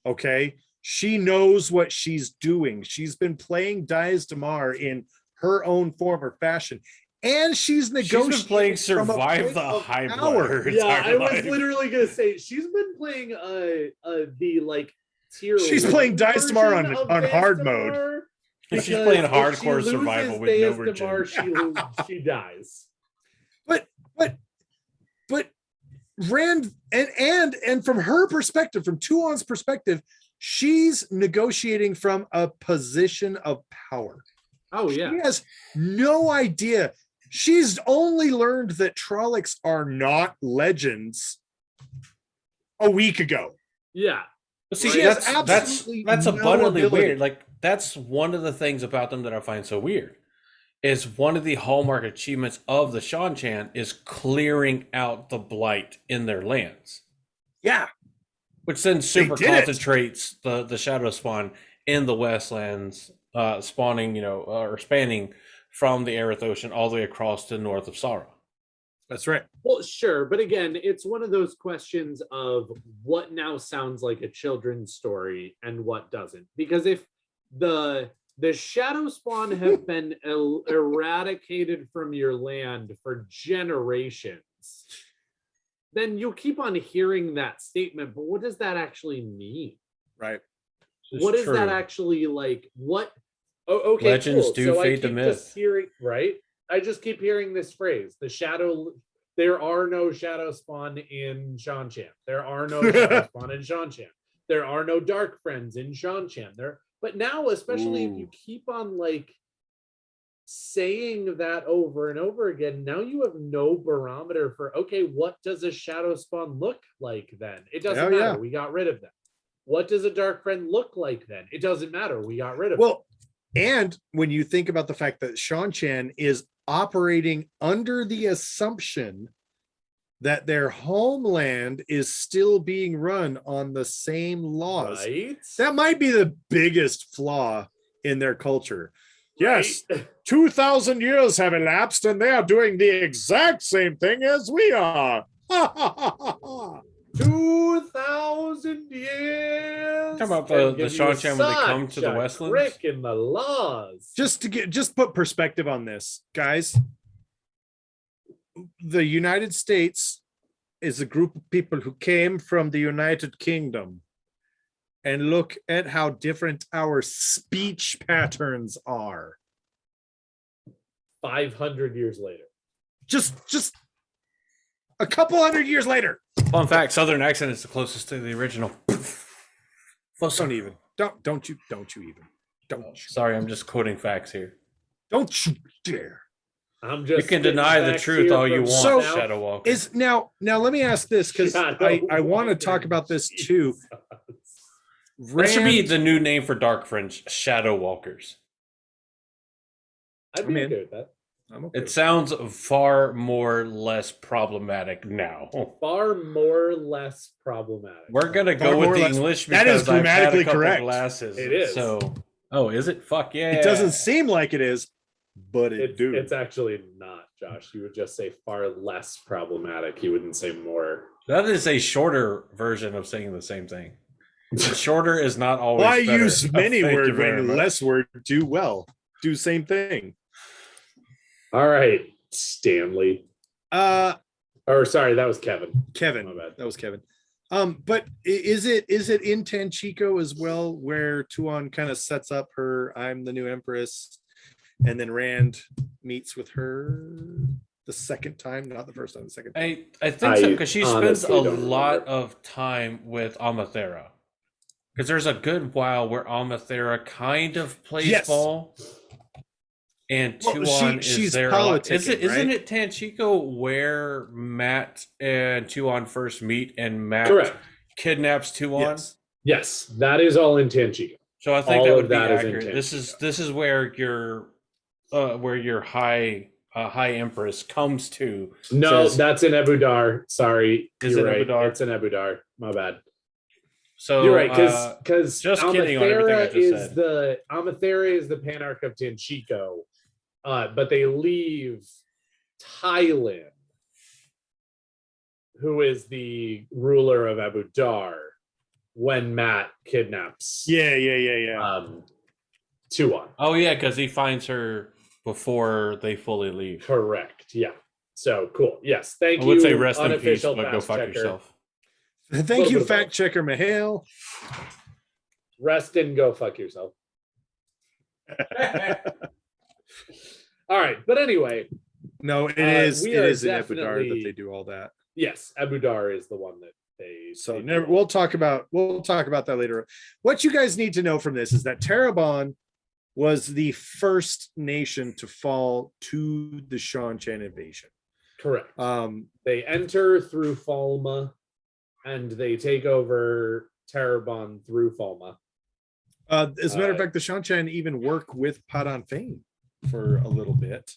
Okay. She knows what she's doing. She's been playing Dias Damar in her own form or fashion. And she's negotiating. She's been playing Survive the High Blood. Yeah, I was literally gonna say she's been playing the like tier. She's playing Dice Damar on hard mode. She's playing hardcore survival with no regen. She dies. But Rand and from her perspective, from Tuon's perspective, she's negotiating from a position of power. Oh yeah. She has no idea. She's only learned that Trollocs are not legends a week ago. Yeah. See, that's abundantly weird. Like, that's one of the things about them that I find so weird. Is one of the hallmark achievements of the Shan-Chan is clearing out the blight in their lands. Yeah. Which then super concentrates the shadow spawn in the Westlands, spawning, or spanning from the Aerith Ocean all the way across to north of Sara. That's right. Well, sure. But again, it's one of those questions of what now sounds like a children's story and what doesn't. Because if the shadow spawn have been eradicated from your land for generations, then you'll keep on hearing that statement. But what does that actually mean? Right. What is that actually like? What? Oh, okay. Legends do fade to myth. Right. I just keep hearing this phrase: there are no shadow spawn in Shan-Chan. There are no shadow spawn in Shan-Chan. There are no dark friends in Shan-Chan. But now, especially if you keep on like saying that over and over again, now you have no barometer for, okay, what does a shadow spawn look like then? It doesn't matter. Yeah. We got rid of them. What does a dark friend look like then? It doesn't matter. We got rid of them. Well, and when you think about the fact that Shan-Chan is operating under the assumption that their homeland is still being run on the same laws. Right? That might be the biggest flaw in their culture. Right. Yes, 2,000 years have elapsed and they are doing the exact same thing as we are. 2,000 years. Talk about the Shan-Chan when they come to the Westlands. Break in the laws. Just put perspective on this, guys. The United States is a group of people who came from the United Kingdom, and look at how different our speech patterns are. 500 years later. Just a couple hundred years later. Fun fact: Southern accent is the closest to the original. Don't even. Don't you even. Sorry, I'm just quoting facts here. Don't you dare. You can deny the truth all you want, Shadow Walker. Now let me ask this, because I want to talk about this too. That should be the new name for Dark Friends, Shadow Walkers. I'd be okay with that. It sounds far more less problematic now. Far more less problematic. We're gonna go with the English because that is grammatically correct. Glasses. It is. So, is it? Fuck yeah! It doesn't seem like it is, but it's actually not, Josh. You would just say far less problematic. You wouldn't say more. That is a shorter version of saying the same thing. Shorter is not always. Why better. use many words when less words do well? Do same thing. All right, Stanley. Or sorry, that was Kevin. My bad. That was Kevin. But is it in Tanchico as well, where Tuon kind of sets up her "I'm the new Empress," and then Rand meets with her the second time, not the first time, the second time. I think so, because she spends a lot of time with Amathera. Because there's a good while where Amathera kind of plays ball. And Tuon is there. Isn't it Tanchico where Matt and Tuon first meet, and Matt kidnaps Tuon? Yes, that is all in Tanchico. So I think that would be accurate. This is where your high Empress comes to. No, that's in Ebudar. Sorry, you're right. Ebudar? It's in Ebudar. My bad. So you're right, because just kidding on everything I just said. Amathera is the Panarch of Tanchico. But they leave Tylin, who is the ruler of Ebudar, when Matt kidnaps. Yeah. Tuon. Oh yeah, because he finds her before they fully leave. Correct. Yeah. So cool. Yes. Thank you. I would say rest in peace, unofficial but go fast fuck checker. yourself. Thank you, fact checker Mihail. Rest and go fuck yourself. All right, but anyway. No, it is in Abu definitely Dar that they do all that. Yes, Abu Dar is the one that they. So we'll talk about that later. What you guys need to know from this is that Tarabon was the first nation to fall to the Shan-Chan invasion. Correct. They enter through Falma, and they take over Tarabon through Falma. As a matter of fact, the Shan-Chan even work with Padan Fain for a little bit,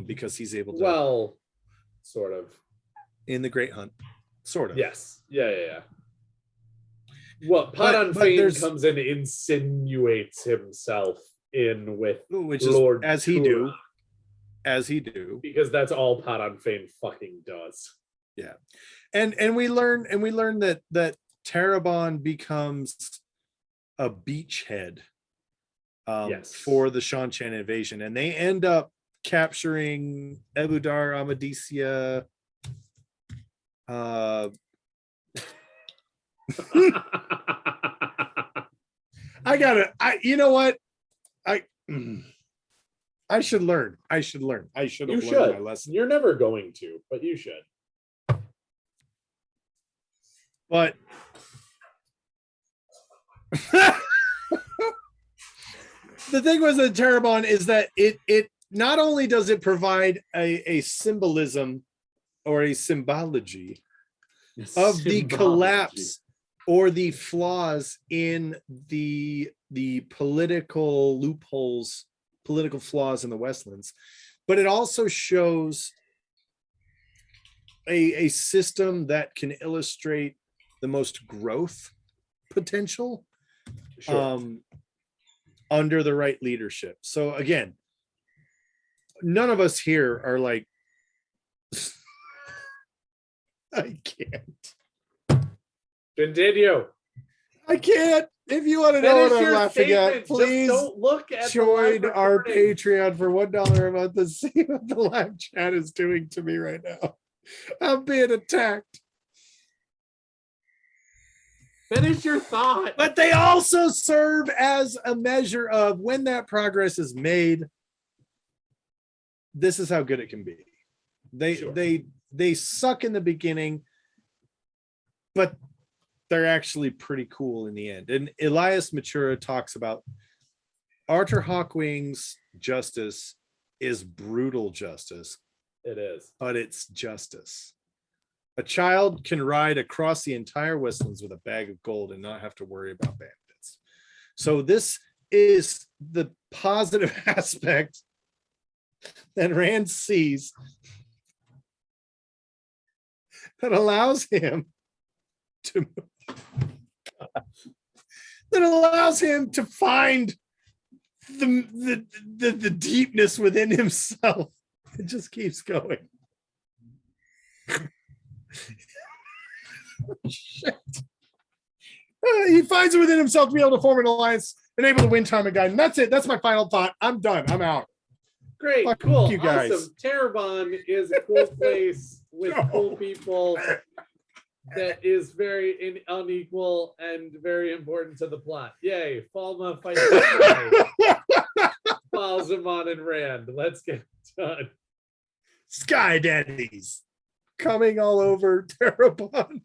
because he's able to. Well, sort of. In the Great Hunt, sort of. Yes. Yeah. Well, Padan Fain comes and insinuates himself in with Lord as he do. Because that's all Padan Fain fucking does. Yeah, and we learn that Tarabon becomes a beachhead for the Shan-Chan invasion, and they end up capturing Abu Dar, Ahmadiyya. You know what? I should learn. I should have learned my lesson. You're never going to, but you should. But the thing with the Tarabon is that it not only does it provide a symbolism or a symbology of the collapse or the flaws in the political loopholes, political flaws in the Westlands, but it also shows a system that can illustrate the most growth potential under the right leadership. So again, none of us here are like, I can't. Continue. I can't. If you want to know what I'm laughing at, please don't look at join our Patreon for $1 a month to see what the live chat is doing to me right now. I'm being attacked. Finish your thought. But they also serve as a measure of when that progress is made. This is how good it can be. They suck in the beginning, but they're actually pretty cool in the end. And Elias Matura talks about Arthur Hawkwing's justice is brutal justice. It is. But it's justice. A child can ride across the entire Westlands with a bag of gold and not have to worry about bandits. So this is the positive aspect that Rand sees that allows him to find the deepness within himself. It just keeps going. Shit. He finds it within himself to be able to form an alliance and able to win Tarmogon. And that's it. That's my final thought. I'm done. I'm out. Great. Fuck cool. You guys. Awesome. Tarabon is a cool place with cool people that is very unequal and very important to the plot. Yay. Falma fights Balzamon and Rand. Let's get done. Sky Daddies coming all over Tarabon.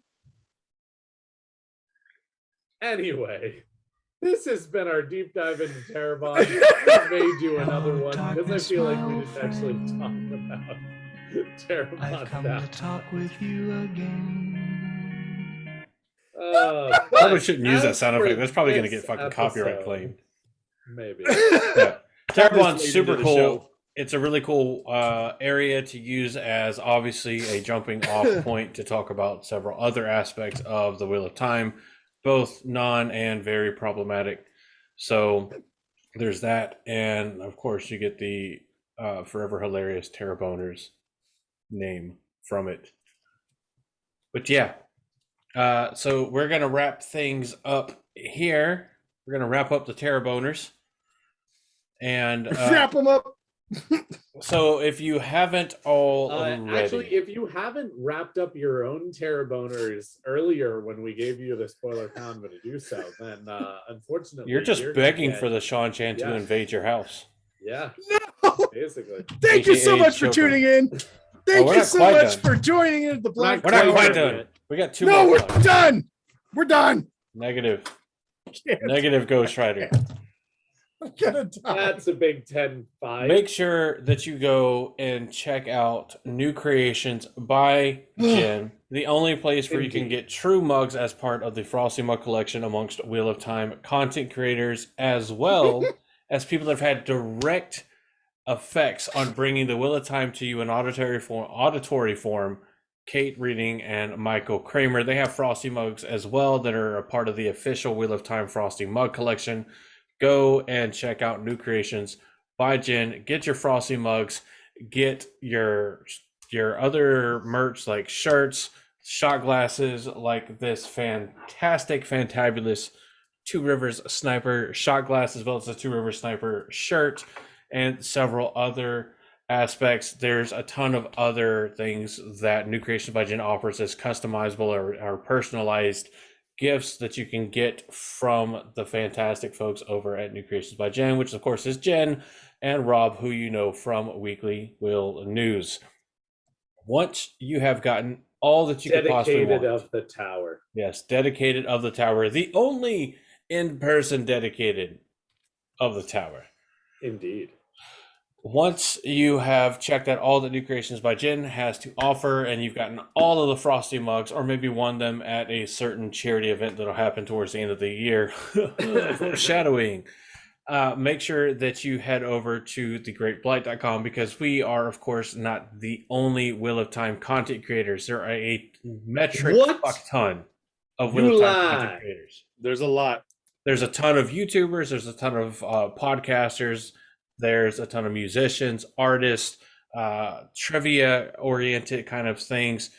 Anyway, this has been our deep dive into Tarabon. We may do another one because I feel like we didn't actually talk about Tarabon. I've come to talk with you again. Probably shouldn't use that sound effect. That's probably going to get fucking copyright claimed. Maybe. Yeah. Tarabon's super cool. It's a really cool area to use as obviously a jumping off point to talk about several other aspects of the Wheel of Time, both non and very problematic. So there's that. And of course you get the forever hilarious Taraboners name from it. But yeah, so we're going to wrap things up here. We're going to wrap up the Taraboners. And wrap them up. So if you haven't already, actually, if you haven't wrapped up your own Taraboners earlier when we gave you the spoiler convo to do so, then unfortunately you're just begging for the Sean Chan to invade your house. Yeah. No. Basically. Thank you so much for tuning in. Thank you so much for joining in the Black Tower. We're not quite done. We got 2 more. No, we're done. We're done. Negative. Negative Ghost Rider. That's a Big 10-5. Make sure that you go and check out New Creations by Jen, the only place where you can get true mugs as part of the Frosty Mug collection amongst Wheel of Time content creators, as well as people that have had direct effects on bringing the Wheel of Time to you in auditory form. Kate Reading and Michael Kramer. They have Frosty mugs as well that are a part of the official Wheel of Time Frosty mug collection. Go and check out New Creations by Jen. Get your Frosty mugs. Get your other merch like shirts, shot glasses, like this fantabulous Two Rivers Sniper shot glass, as well as the Two Rivers Sniper shirt, and several other aspects. There's a ton of other things that New Creations by Jen offers as customizable or personalized gifts that you can get from the fantastic folks over at New Creations by Jen, which of course is Jen and Rob, who you know from Weekly Wheel News. Once you have gotten all that you could possibly want. Dedicated of the Tower. Yes, Dedicated of the Tower. The only in-person dedicated of the Tower. Indeed. Once you have checked out all that New Creations by Jen has to offer, and you've gotten all of the Frosty mugs, or maybe won them at a certain charity event that'll happen towards the end of the year, foreshadowing, make sure that you head over to thegreatblight.com, because we are, of course, not the only Wheel of Time content creators. There are a metric fuck ton of Wheel of Time content creators. There's a lot. There's a ton of YouTubers. There's a ton of podcasters. There's a ton of musicians, artists, trivia-oriented kind of things,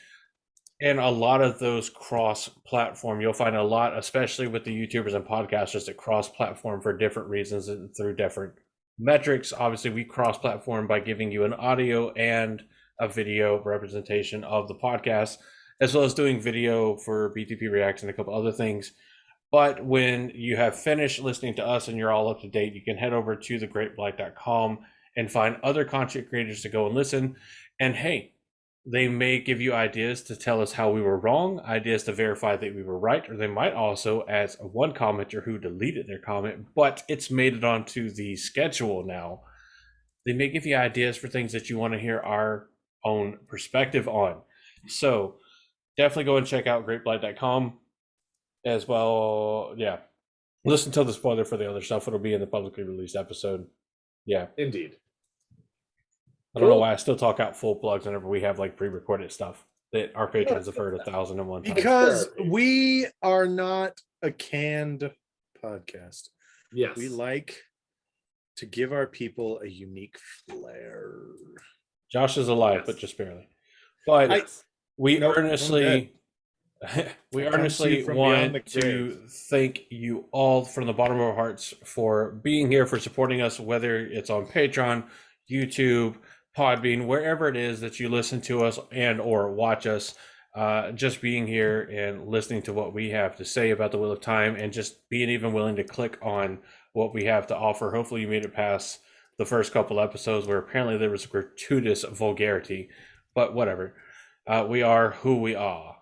and a lot of those cross-platform. You'll find a lot, especially with the YouTubers and podcasters, that cross-platform for different reasons and through different metrics. Obviously, we cross-platform by giving you an audio and a video representation of the podcast, as well as doing video for BTP Reacts and a couple other things. But when you have finished listening to us and you're all up to date, you can head over to thegreatblight.com and find other content creators to go and listen. And hey, they may give you ideas to tell us how we were wrong, ideas to verify that we were right, or they might also, as one commenter who deleted their comment, but it's made it onto the schedule now, they may give you ideas for things that you want to hear our own perspective on. So definitely go and check out greatblight.com. as well. Yeah, listen to the spoiler for the other stuff. It'll be in the publicly released episode. Yeah, indeed. I don't know why I still talk out full plugs whenever we have like pre-recorded stuff that our patrons have heard 1,001 times. Because we are not a canned podcast. Yes, we like to give our people a unique flair. Josh is alive, but just barely. But we earnestly want to thank you all from the bottom of our hearts for being here, for supporting us, whether it's on Patreon, YouTube, Podbean, wherever it is that you listen to us and or watch us. Just being here and listening to what we have to say about the Wheel of Time, and just being even willing to click on what we have to offer. Hopefully you made it past the first couple episodes where apparently there was gratuitous vulgarity, but whatever. We are who we are.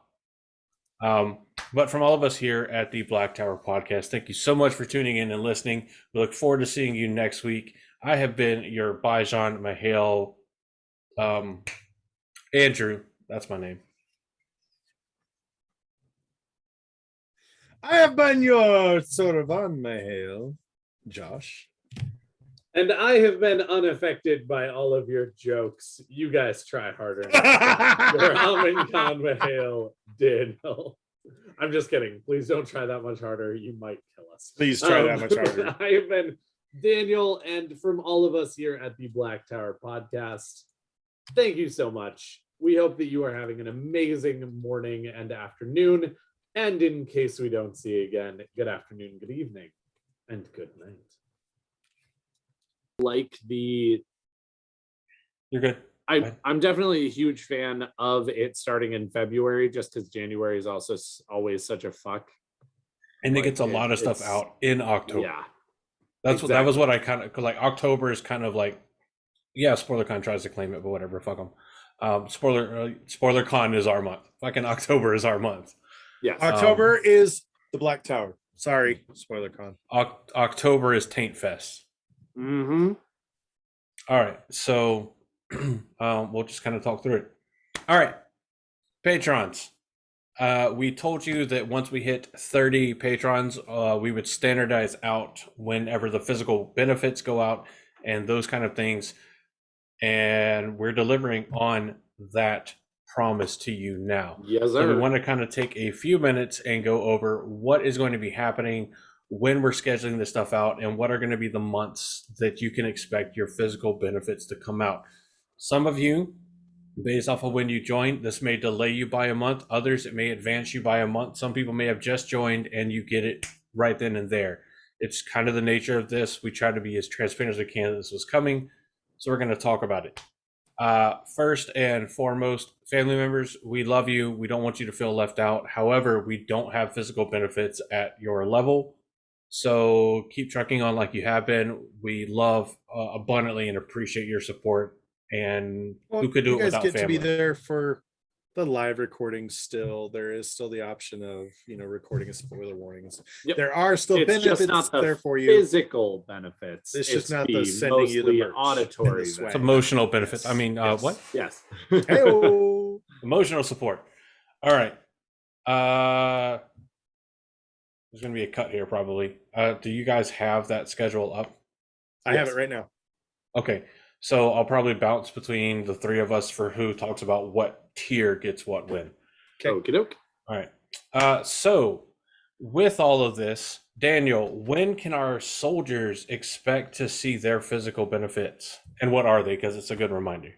But from all of us here at the Black Tower Podcast, thank you so much for tuning in and listening. We look forward to seeing you next week. I have been your Bijan Mahale, Andrew. That's my name. I have been your Tarabon Mahale, Josh. And I have been unaffected by all of your jokes. You guys try harder. Your Amin Khan Mahale did. I'm just kidding. Please don't try that much harder. You might kill us. Please try that much harder. I have been Daniel, and from all of us here at the Black Tower Podcast, thank you so much. We hope that you are having an amazing morning and afternoon. And in case we don't see you again, good afternoon, good evening, and good night. like the. You're good. I'm definitely a huge fan of it starting in February, just because January is also always such a fuck. And it gets a lot of stuff out in October. Yeah, that's exactly. That was what I kind of like. October is kind of like, yeah, SpoilerCon tries to claim it, but whatever, fuck them. SpoilerCon is our month. Fucking October is our month. Yes, October is the Black Tower. Sorry, SpoilerCon. October is Taint Fest. Mm-hmm. All right, so we'll just kind of talk through it. All right, patrons. We told you that once we hit 30 patrons, we would standardize out whenever the physical benefits go out and those kind of things. And we're delivering on that promise to you now. Yes, sir. So we want to kind of take a few minutes and go over what is going to be happening, when we're scheduling this stuff out, and what are going to be the months that you can expect your physical benefits to come out. Some of you, based off of when you join, this may delay you by a month. Others, it may advance you by a month. Some people may have just joined and you get it right then and there. It's kind of the nature of this. We try to be as transparent as we can that this was coming. So we're going to talk about it. First and foremost, family members, we love you. We don't want you to feel left out. However, we don't have physical benefits at your level. So keep trucking on like you have been. We love abundantly and appreciate your support. And who could do it without family? You guys get to be there for the live recordings still. There is still the option of, recording a spoiler warnings. Yep. There are still benefits there for you. Physical benefits. It's just not the sending you the merch. Auditory. It's emotional benefits. Yes. I mean, yes. What? Yes. Emotional support. All right. There's going to be a cut here probably. Do you guys have that schedule up? I have it right now. Okay. So I'll probably bounce between the three of us for who talks about what tier gets what when. Okay. Okie doke. All right. So with all of this, Daniel, when can our soldiers expect to see their physical benefits? And what are they? Because it's a good reminder.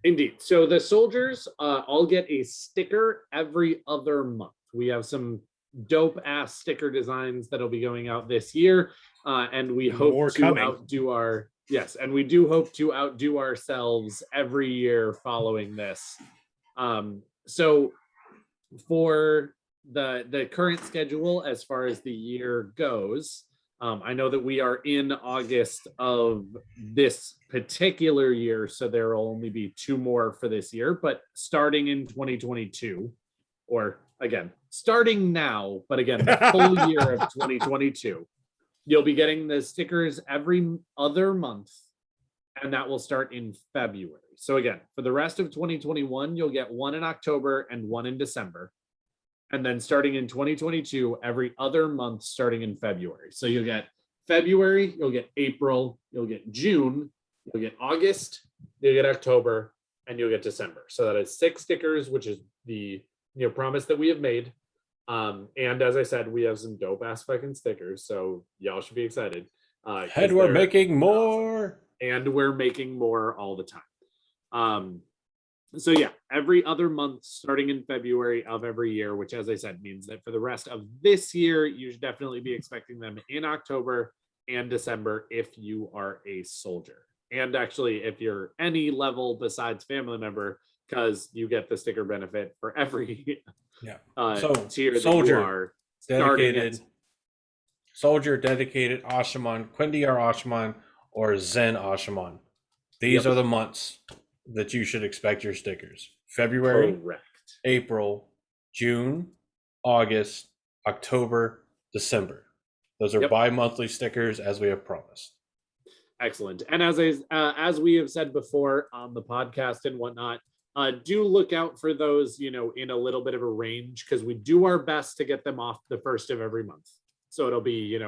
Indeed. So the soldiers all get a sticker every other month. We have some dope ass sticker designs that'll be going out this year. And we hope to outdo our... Yes, and we do hope to outdo ourselves every year following this. So for the current schedule, as far as the year goes, I know that we are in August of this particular year, so there will only be 2 more for this year, but starting in 2022, or again, starting now, but again, the full year of 2022, you'll be getting the stickers every other month, and that will start in February. So again, for the rest of 2021, you'll get 1 in October and 1 in December. And then starting in 2022, every other month starting in February. So you'll get February, you'll get April, you'll get June, you'll get August, you'll get October, and you'll get December. So that is 6 stickers, which is the promise that we have made. And as I said, we have some dope ass fucking stickers, so y'all should be excited. And we're making more. And we're making more all the time. So yeah, every other month starting in February of every year, which as I said means that for the rest of this year, you should definitely be expecting them in October and December if you are a soldier. And actually, if you're any level besides family member, because you get the sticker benefit for every tier that you are dedicated. Soldier, dedicated, Ashaman, Quindiar Ashaman, or Zen Ashaman. These are the months that you should expect your stickers. February, correct. April, June, August, October, December. Those are bi-monthly stickers as we have promised. Excellent. And as we have said before on the podcast and whatnot, do look out for those, in a little bit of a range, because we do our best to get them off the first of every month. So it'll be,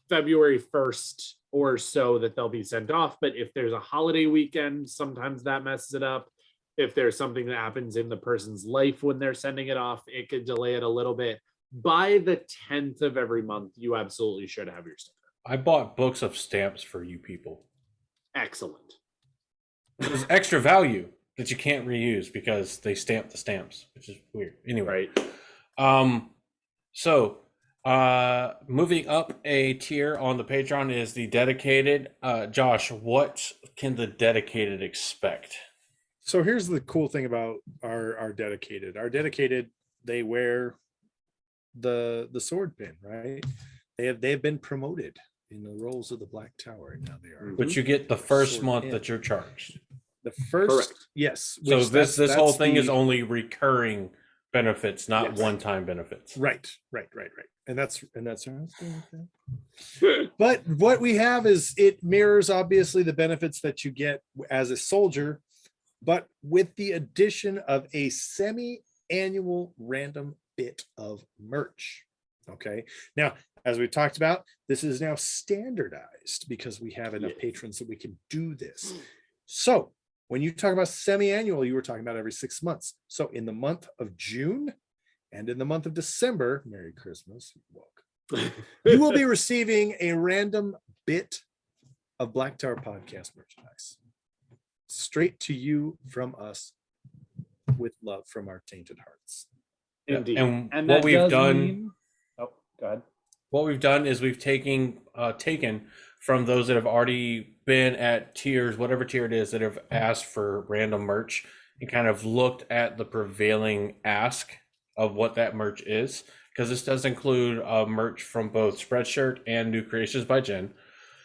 February 1st or so that they'll be sent off. But if there's a holiday weekend, sometimes that messes it up. If there's something that happens in the person's life when they're sending it off, it could delay it a little bit. By the 10th of every month, you absolutely should have your sticker. I bought books of stamps for you people. Excellent. There's extra value that you can't reuse because they stamp the stamps, which is weird. Anyway. Right. So Moving up a tier on the Patreon is the dedicated. Josh, what can the dedicated expect? So here's the cool thing about our dedicated. Our dedicated, they wear the sword pin, right? They've been promoted in the roles of the Black Tower, and now they are. But you get the first month that you're charged. The first, correct. yes. So this whole thing is only recurring benefits, not one-time benefits. Right. And that's but what we have is it mirrors obviously the benefits that you get as a soldier, but with the addition of a semi-annual random bit of merch. Okay. Now, as we talked about, this is now standardized because we have enough patrons that we can do this. So when you talk about semi-annual, you were talking about every 6 months. So in the month of June and in the month of December, Merry Christmas, welcome. You will be receiving a random bit of Black Tower podcast merchandise straight to you from us with love from our tainted hearts. Indeed. And what we've done. Oh, go ahead. What we've done is we've taken from those that have already been at tiers, whatever tier it is, that have asked for random merch, and kind of looked at the prevailing ask of what that merch is, because this does include merch from both Spreadshirt and New Creations by Jen.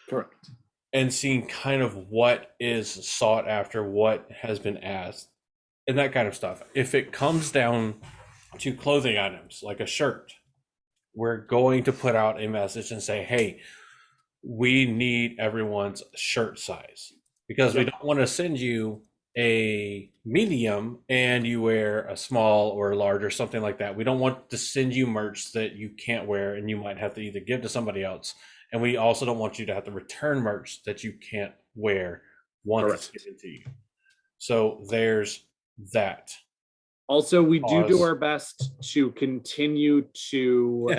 Correct. And seeing kind of what is sought after, what has been asked, and that kind of stuff. If it comes down to clothing items like a shirt, we're going to put out a message and say, hey, we need everyone's shirt size, because we don't want to send you a medium and you wear a small or a large or something like that. We don't want to send you merch that you can't wear and you might have to either give to somebody else. And we also don't want you to have to return merch that you can't wear once it's given to you. So there's that. Also, we do our best to continue to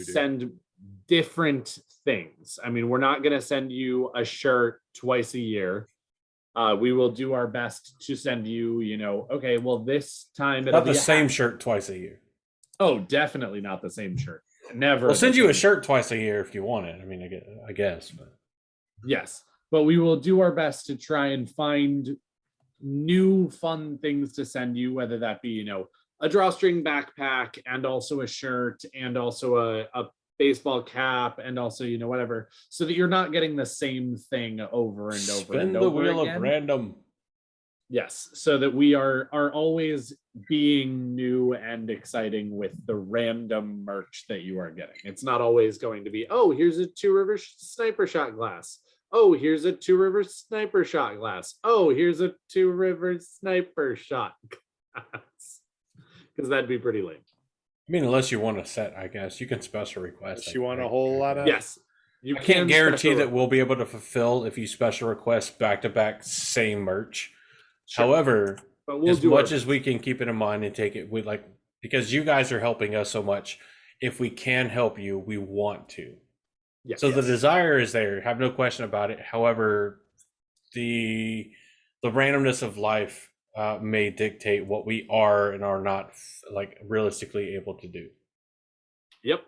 send different things. I mean, we're not going to send you a shirt twice a year. We will do our best to send you, okay, well, this time not the same shirt twice a year. Oh, definitely not the same shirt. Never. We'll send you a shirt twice a year if you want it. I mean, I guess. But. Yes, but we will do our best to try and find new fun things to send you, whether that be, a drawstring backpack and also a shirt and also a baseball cap and also, whatever, so that you're not getting the same thing over and over Spin and the over wheel again. of random. Yes, so that we are always being new and exciting with the random merch that you are getting. It's not always going to be, oh, here's a Two Rivers sniper shot glass. Oh, here's a Two Rivers sniper shot glass. Oh, here's a Two Rivers sniper shot glass. Because that'd be pretty lame. I mean, unless you want a set, I guess you can special request. You want a whole lot of. Yes. I can't guarantee that we'll be able to fulfill if you special request back-to-back same merch. Sure. However, as much as we can keep it in mind and take it, because you guys are helping us so much, if we can help you, we want to. Yes. So the desire is there, have no question about it. However, the randomness of life may dictate what we are and are not realistically able to do. Yep.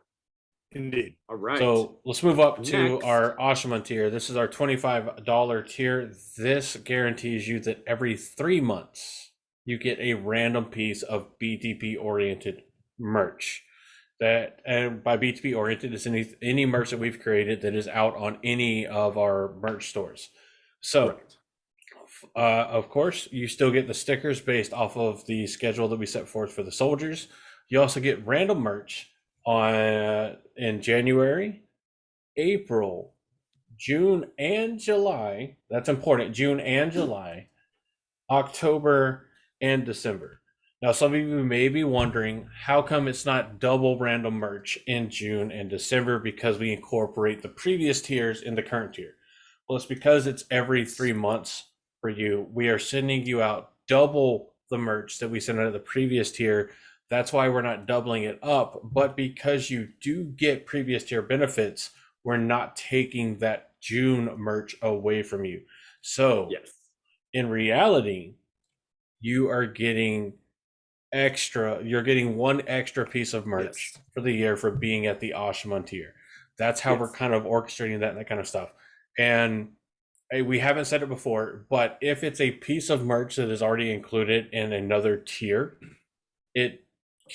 Indeed. All right. So let's move up to our Ashman tier. This is our $25 tier. This guarantees you that every 3 months you get a random piece of BTP oriented merch. And by BTP oriented is any merch that we've created that is out on any of our merch stores. So of course you still get the stickers based off of the schedule that we set forth for the soldiers. You also get random merch in January, April, June, and July. That's important. June and July, October, and December. Now, some of you may be wondering, how come it's not double random merch in June and December? Because we incorporate the previous tiers in the current tier. Well, it's because it's every 3 months for you. We are sending you out double the merch that we sent out of the previous tier. That's why we're not doubling it up. But because you do get previous tier benefits, we're not taking that June merch away from you. So in reality, you are getting extra. You're getting one extra piece of merch for the year for being at the Ashman tier. That's how we're kind of orchestrating that and that kind of stuff. And we haven't said it before, but if it's a piece of merch that is already included in another tier, it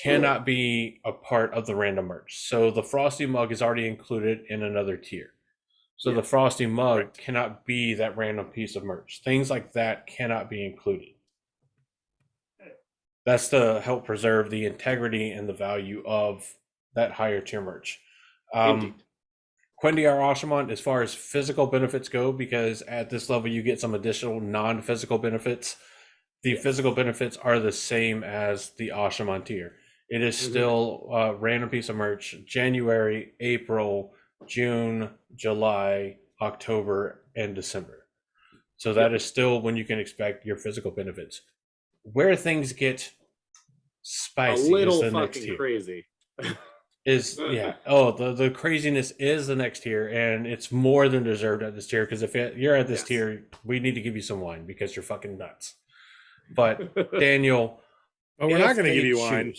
cannot be a part of the random merch. So the Frosty mug is already included in another tier. So the Frosty mug cannot be that random piece of merch. Things like that cannot be included. That's to help preserve the integrity and the value of that higher tier merch. Quendiar Ashamon, as far as physical benefits go, because at this level you get some additional non-physical benefits. The physical benefits are the same as the Ashamon tier. It is still a random piece of merch. January, April, June, July, October, and December. So that is still when you can expect your physical benefits. Where things get spicy, a little is the next tier. Crazy. The craziness is the next tier, and it's more than deserved at this tier, because if you're at this tier, we need to give you some wine because you're fucking nuts. But Daniel, we're not going to give you wine.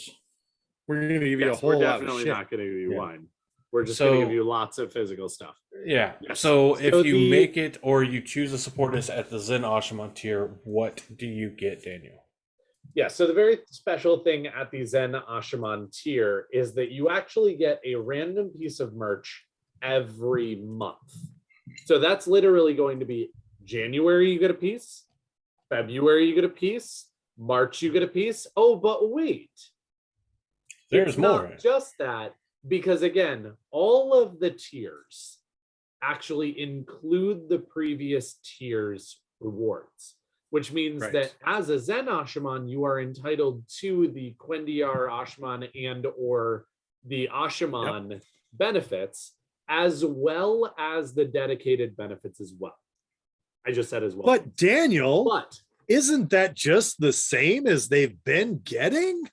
We're going to give you a whole lot of shit. We're definitely not going to give you wine. We're just going to give you lots of physical stuff. Yeah. So if you make it or you choose to support us at the Zen Ashamon tier, what do you get, Daniel? Yeah, so the very special thing at the Zen Ashamon tier is that you actually get a random piece of merch every month. So that's literally going to be January, you get a piece. February, you get a piece. March, you get a piece. Oh, but wait. There's more. Not just that, because again, all of the tiers actually include the previous tier's rewards, which means that as a Zen Ashamon, you are entitled to the Quendiar Ashamon and or the Ashamon benefits, as well as the dedicated benefits as well. I just said as well. But Daniel, isn't that just the same as they've been getting?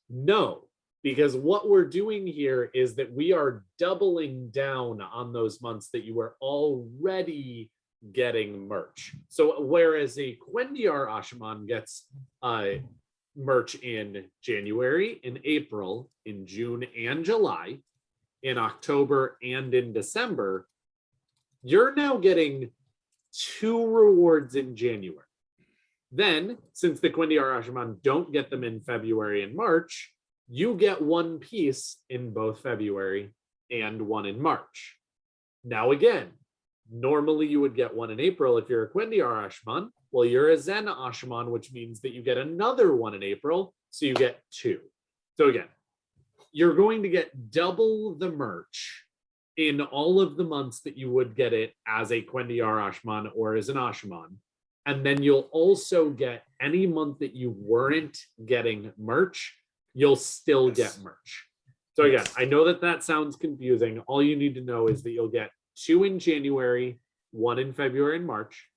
No, because what we're doing here is that we are doubling down on those months that you were already getting merch. So whereas a Quendiar Ashamon gets merch in January, in April, in June and July, in October and in December, you're now getting 2 rewards in January. Then, since the Quendiar Ashamon don't get them in February and March, you get 1 piece in both February and 1 in March. Now again, normally you would get 1 in April if you're a Quendiar Ashamon. Well, you're a Zen Ashamon, which means that you get another 1 in April, so you get 2. So again, you're going to get double the merch in all of the months that you would get it as a Quendiar Ashamon or as an Ashamon. And then you'll also get any month that you weren't getting merch, you'll still get merch. So again, I know that sounds confusing. All you need to know is that you'll get 2 in January, 1 in February and March,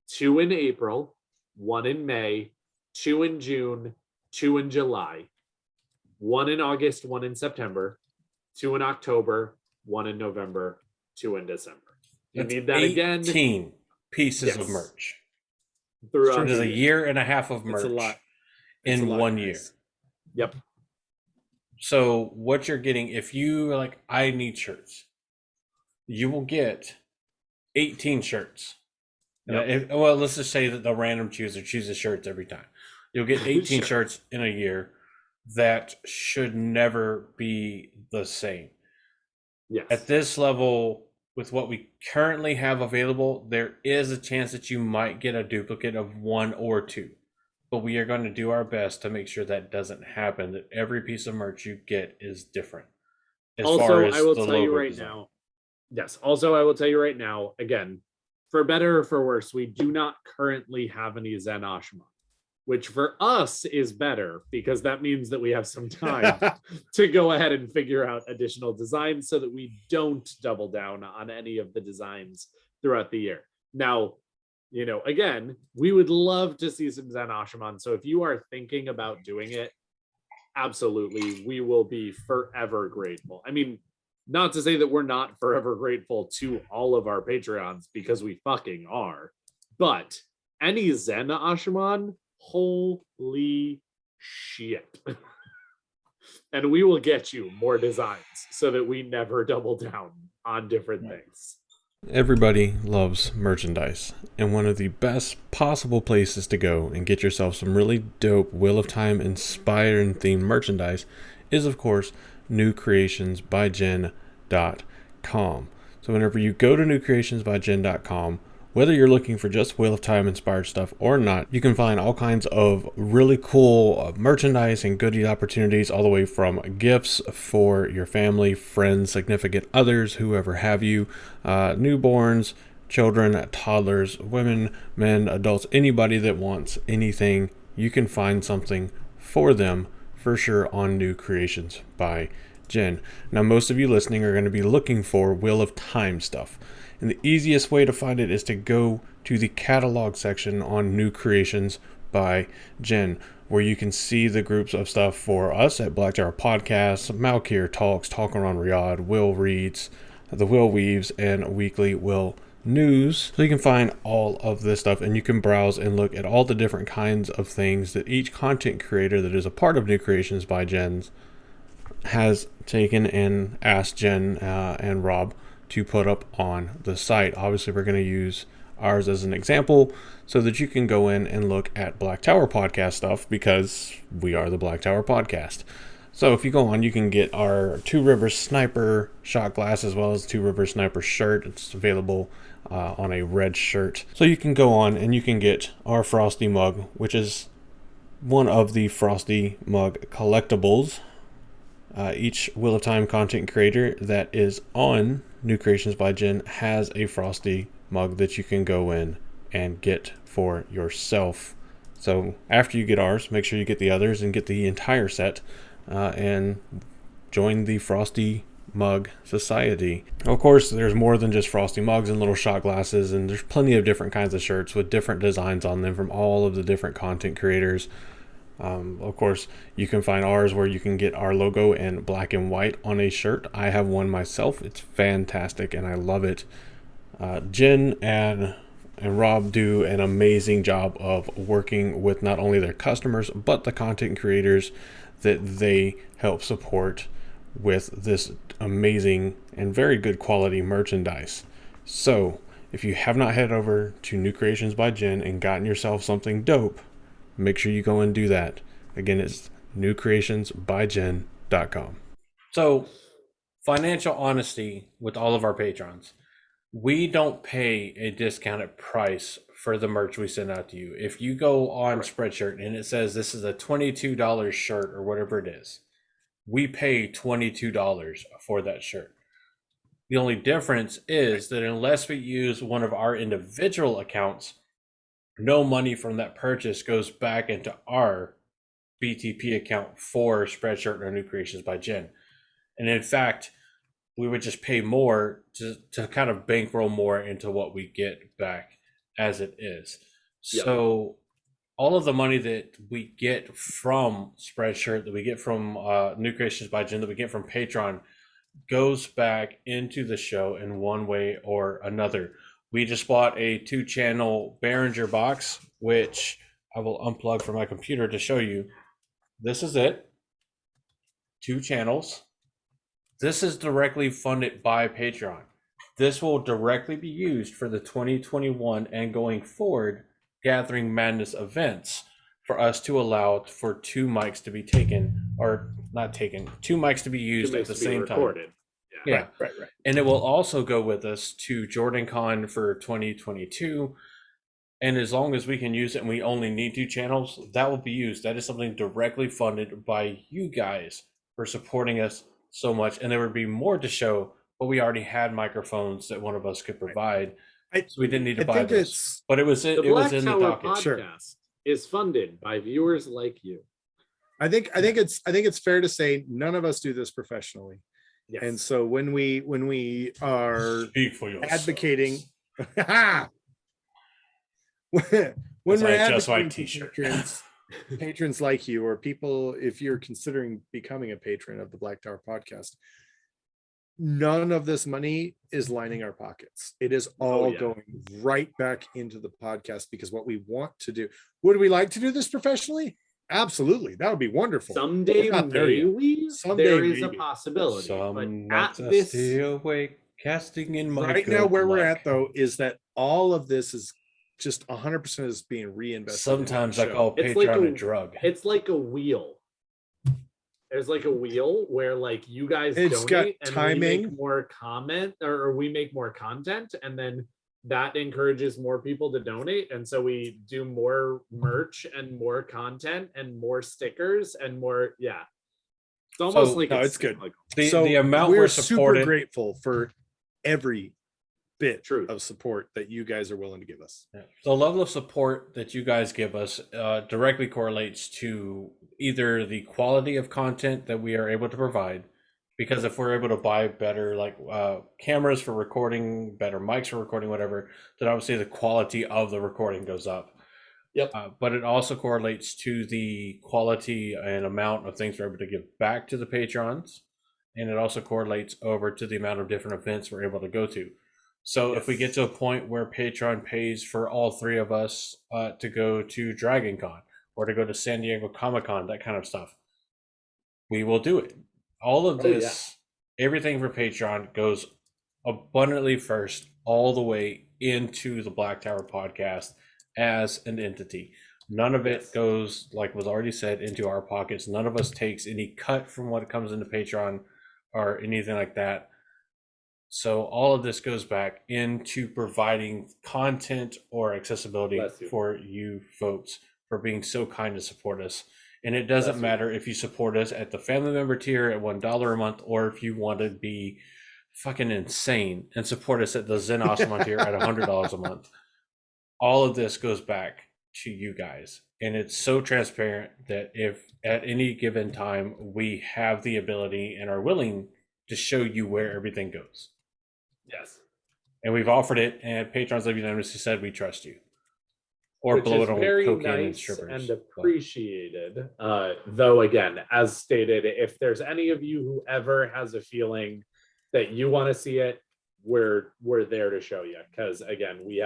2 in April, 1 in May, 2 in June, 2 in July, 1 in August, 1 in September, 2 in October, 1 in November, 2 in December. You need that 18 again. 18 pieces of merch. Throughout there's a year and a half of merch in 1 year. Yep. So what you're getting, if you are like, I need shirts, you will get 18 shirts. Yep. Well, let's just say that the random chooser chooses shirts every time. You'll get 18 shirts in a year. That should never be the same. Yes. At this level, with what we currently have available, there is a chance that you might get a duplicate of 1 or 2. But we are going to do our best to make sure that doesn't happen, that every piece of merch you get is different. Also, I will tell you right now. Yes. Also, I will tell you right now, again, for better or for worse, we do not currently have any Zen Ashamon, which for us is better because that means that we have some time to go ahead and figure out additional designs so that we don't double down on any of the designs throughout the year. Now, you know, again, we would love to see some Zen Ashamon. So if you are thinking about doing it, absolutely, we will be forever grateful. I mean, not to say that we're not forever grateful to all of our Patreons, because we fucking are, but any Zen Ashamon, holy shit. And we will get you more designs so that we never double down on different things. Everybody loves merchandise, and one of the best possible places to go and get yourself some really dope Wheel of Time inspired and themed merchandise is, of course, newcreationsbyjen.com. So whenever you go to newcreationsbyjen.com, whether you're looking for just Wheel of Time inspired stuff or not, you can find all kinds of really cool merchandise and goodie opportunities, all the way from gifts for your family, friends, significant others, whoever have you, newborns, children, toddlers, women, men, adults, anybody that wants anything, you can find something for them for sure on New Creations by Jen. Now, most of you listening are going to be looking for Wheel of Time stuff. And the easiest way to find it is to go to the catalog section on New Creations by Jen, where you can see the groups of stuff for us at Black Tower Podcasts, Malkir Talks, Talk Around Riyadh, Will Reads, The Will Weaves, and Weekly Will News. So you can find all of this stuff, and you can browse and look at all the different kinds of things that each content creator that is a part of New Creations by Jen's has taken and asked Jen and Rob to put up on the site. Obviously, we're going to use ours as an example so that you can go in and look at Black Tower Podcast stuff, because we are the Black Tower Podcast. So if you go on, you can get our Two Rivers Sniper shot glass as well as Two Rivers Sniper shirt. It's available on a red shirt. So you can go on and you can get our Frosty mug, which is one of the Frosty mug collectibles. Each Wheel of Time content creator that is on New Creations by Jen has a Frosty mug that you can go in and get for yourself. So after you get ours, make sure you get the others and get the entire set and join the Frosty Mug Society. Of course, there's more than just Frosty mugs and little shot glasses, and there's plenty of different kinds of shirts with different designs on them from all of the different content creators. Of course, you can find ours where you can get our logo in black and white on a shirt. I have one myself. It's fantastic and I love it. Jen and Rob do an amazing job of working with not only their customers, but the content creators that they help support with this amazing and very good quality merchandise. So if you have not head over to New Creations by Jen and gotten yourself something dope, make sure you go and do that. Again, it's newcreationsbyjen.com. So, financial honesty with all of our patrons. We don't pay a discounted price for the merch we send out to you. If you go on Spreadshirt and it says this is a $22 shirt or whatever it is, we pay $22 for that shirt. The only difference is that unless we use one of our individual accounts, no money from that purchase goes back into our BTP account for Spreadshirt or New Creations by Jen. And in fact, we would just pay more to kind of bankroll more into what we get back as it is. Yep. So all of the money that we get from Spreadshirt, that we get from New Creations by Jen, that we get from Patreon, goes back into the show in one way or another. We just bought a 2-channel Behringer box, which I will unplug from my computer to show you. This is it. 2 channels. This is directly funded by Patreon. This will directly be used for the 2021 and going forward Gathering Madness events for us to allow for 2 mics to be taken, or not taken, 2 mics to be used at the same time. Yeah. Right. And it will also go with us to JordanCon for 2022. And as long as we can use it and we only need 2 channels, that will be used. That is something directly funded by you guys for supporting us so much. And there would be more to show, but we already had microphones that one of us could provide. So we didn't need to buy this. But it was in the docket. Podcast is funded by viewers like you. I think it's fair to say none of us do this professionally. Yes. And so when we are advocating when we're advocating patrons like you, or people, if you're considering becoming a patron of the Black Tower Podcast, none of this money is lining our pockets. It is all going right back into the podcast, because what we want to do, would we like to do this professionally? Absolutely, that would be wonderful. Someday maybe there is a possibility. Some but at nights this, stay awake, casting in my right now, where luck. we're at though is that all of this is just 100% is being reinvested. Sometimes I call Patreon a drug. It's like a wheel. There's like a wheel where like you guys it's donate got and timing. we make more comment or we make more content, and then that encourages more people to donate, and so we do more merch and more content and more stickers and more. Yeah, it's almost like no, it's good. The amount we're supported, super grateful for every bit Truth. of support that you guys are willing to give us. Yeah. The level of support that you guys give us directly correlates to either the quality of content that we are able to provide, because if we're able to buy better like cameras for recording, better mics for recording, whatever, then obviously the quality of the recording goes up. Yep. But it also correlates to the quality and amount of things we're able to give back to the patrons, and it also correlates over to the amount of different events we're able to go to. So if we get to a point where Patreon pays for all three of us to go to Dragon Con or to go to San Diego Comic-Con, that kind of stuff, we will do it. All of this, everything for Patreon goes abundantly first all the way into the Black Tower podcast as an entity. None of it goes, like was already said, into our pockets. None of us takes any cut from what comes into Patreon or anything like that. So all of this goes back into providing content or accessibility for you folks, for being so kind to support us. And it doesn't matter if you support us at the family member tier at $1 a month, or if you want to be fucking insane and support us at the Zen Awesome tier at $100 a month. All of this goes back to you guys. And it's so transparent that if at any given time we have the ability and are willing to show you where everything goes. Yes. And we've offered it, and patrons have unanimously said we trust you. Or Which blow is it on very cocaine nice and strippers. and appreciated. Though again, as stated, if there's any of you who ever has a feeling that you want to see it, we're there to show you. Because again, we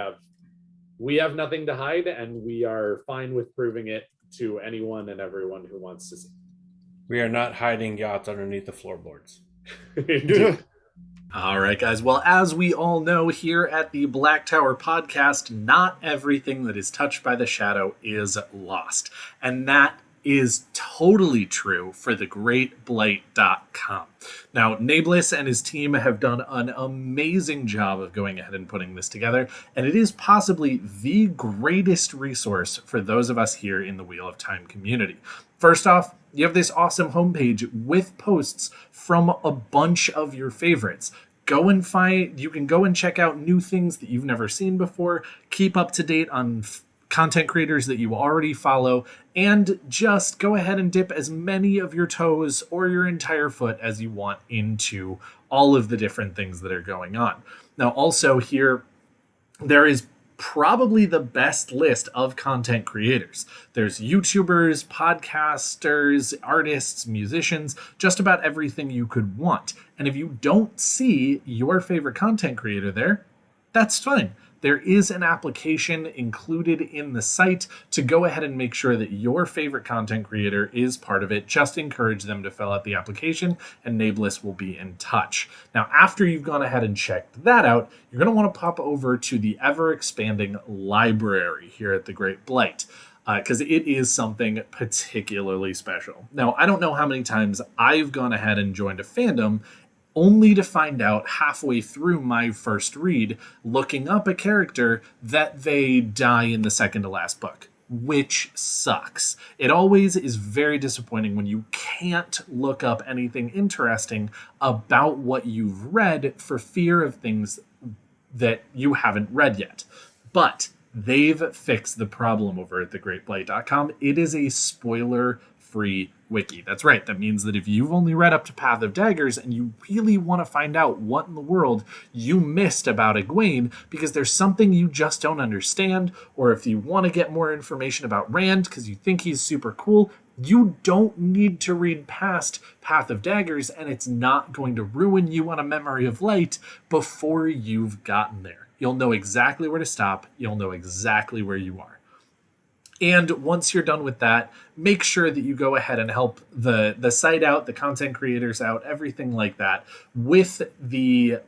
have nothing to hide, and we are fine with proving it to anyone and everyone who wants to see. We are not hiding yachts underneath the floorboards. All right, guys. Well, as we all know here at the Black Tower podcast, not everything that is touched by the shadow is lost. And that is totally true for thegreatblight.com. Now, Nablus and his team have done an amazing job of going ahead and putting this together, and it is possibly the greatest resource for those of us here in the Wheel of Time community. First off, you have this awesome homepage with posts from a bunch of your favorites. You can go and check out new things that you've never seen before, keep up to date on content creators that you already follow, and just go ahead and dip as many of your toes or your entire foot as you want into all of the different things that are going on. Now, also here, there is probably the best list of content creators. There's YouTubers, podcasters, artists, musicians, just about everything you could want. And if you don't see your favorite content creator there, that's fine. There is an application included in the site to go ahead and make sure that your favorite content creator is part of it. Just encourage them to fill out the application, and Nablus will be in touch. Now, after you've gone ahead and checked that out, you're going to want to pop over to the ever-expanding library here at the Great Blight, because it is something particularly special. Now, I don't know how many times I've gone ahead and joined a fandom only to find out halfway through my first read, looking up a character, that they die in the second to last book, which sucks. It always is very disappointing when you can't look up anything interesting about what you've read for fear of things that you haven't read yet. But they've fixed the problem over at thegreatblight.com. It is a spoiler-free wiki. That's right. That means that if you've only read up to Path of Daggers and you really want to find out what in the world you missed about Egwene because there's something you just don't understand, or if you want to get more information about Rand because you think he's super cool, you don't need to read past Path of Daggers, and it's not going to ruin you on a Memory of Light before you've gotten there. You'll know exactly where to stop. You'll know exactly where you are. And once you're done with that, make sure that you go ahead and help the site out, the content creators out, everything like that, with the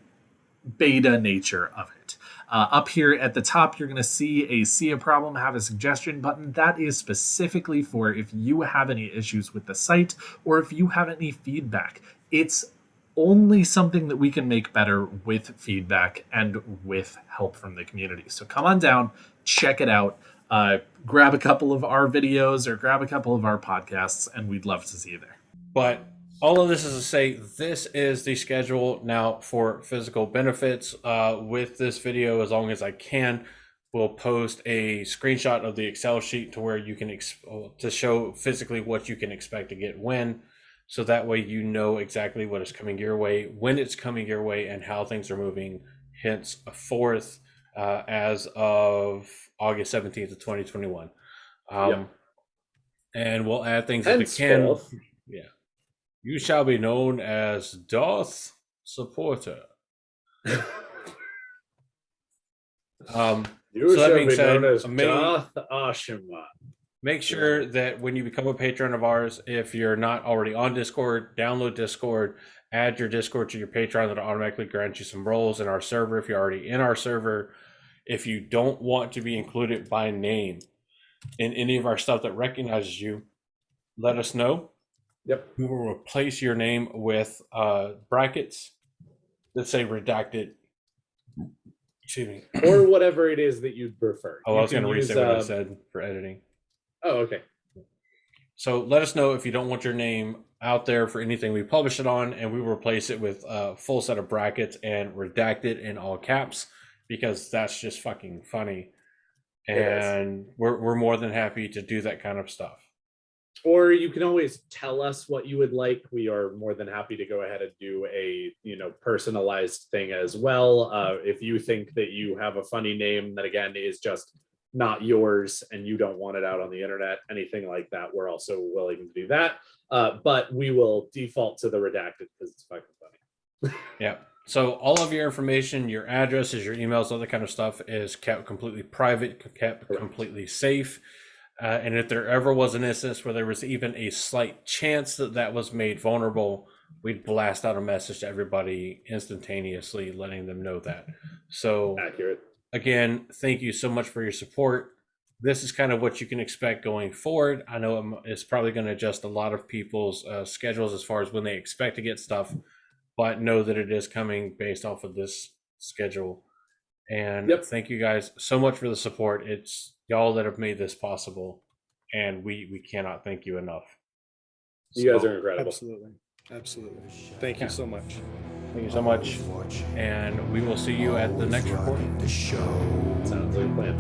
beta nature of it. Up here at the top, you're going to see a problem, have a suggestion button. That is specifically for if you have any issues with the site or if you have any feedback. It's only something that we can make better with feedback and with help from the community. So come on down, check it out. Grab a couple of our videos or grab a couple of our podcasts, and we'd love to see you there. But all of this is to say, this is the schedule now for physical benefits. With this video, as long as I can, we'll post a screenshot of the Excel sheet to where you can to show physically what you can expect to get when. So that way you know exactly what is coming your way, when it's coming your way, and how things are moving. Hence, forth as of August 17th of 2021. And we'll add things as we can. Yeah. You shall be known as Darth Supporter. You shall be known as Darth Ashima. Make sure that when you become a patron of ours, if you're not already on Discord, download Discord, add your Discord to your Patreon. That'll automatically grant you some roles in our server if you're already in our server. If you don't want to be included by name in any of our stuff that recognizes you, let us know. Yep. We will replace your name with brackets that say redacted. Excuse me. Or whatever it is that you'd prefer. I was going to reset what I said for editing. Oh, okay. So let us know if you don't want your name out there for anything we publish it on, and we will replace it with a full set of brackets and redacted in all caps, because that's just fucking funny. And we're more than happy to do that kind of stuff. Or you can always tell us what you would like. We are more than happy to go ahead and do a personalized thing as well. If you think that you have a funny name that again is just not yours and you don't want it out on the internet, anything like that, we're also willing to do that. But we will default to the redacted because it's fucking funny. Yeah. So all of your information, your addresses, your emails, all that kind of stuff is kept completely private, kept completely safe. And if there ever was an instance where there was even a slight chance that that was made vulnerable, we'd blast out a message to everybody instantaneously, letting them know that. So accurate. Again, thank you so much for your support. This is kind of what you can expect going forward. I know it's probably going to adjust a lot of people's schedules as far as when they expect to get stuff, but know that it is coming based off of this schedule. And thank you guys so much for the support. It's y'all that have made this possible, and we cannot thank you enough. You guys are incredible. Absolutely. Thank you so much. Thank you so much. And we will see you at the next recording. Sounds like a plan.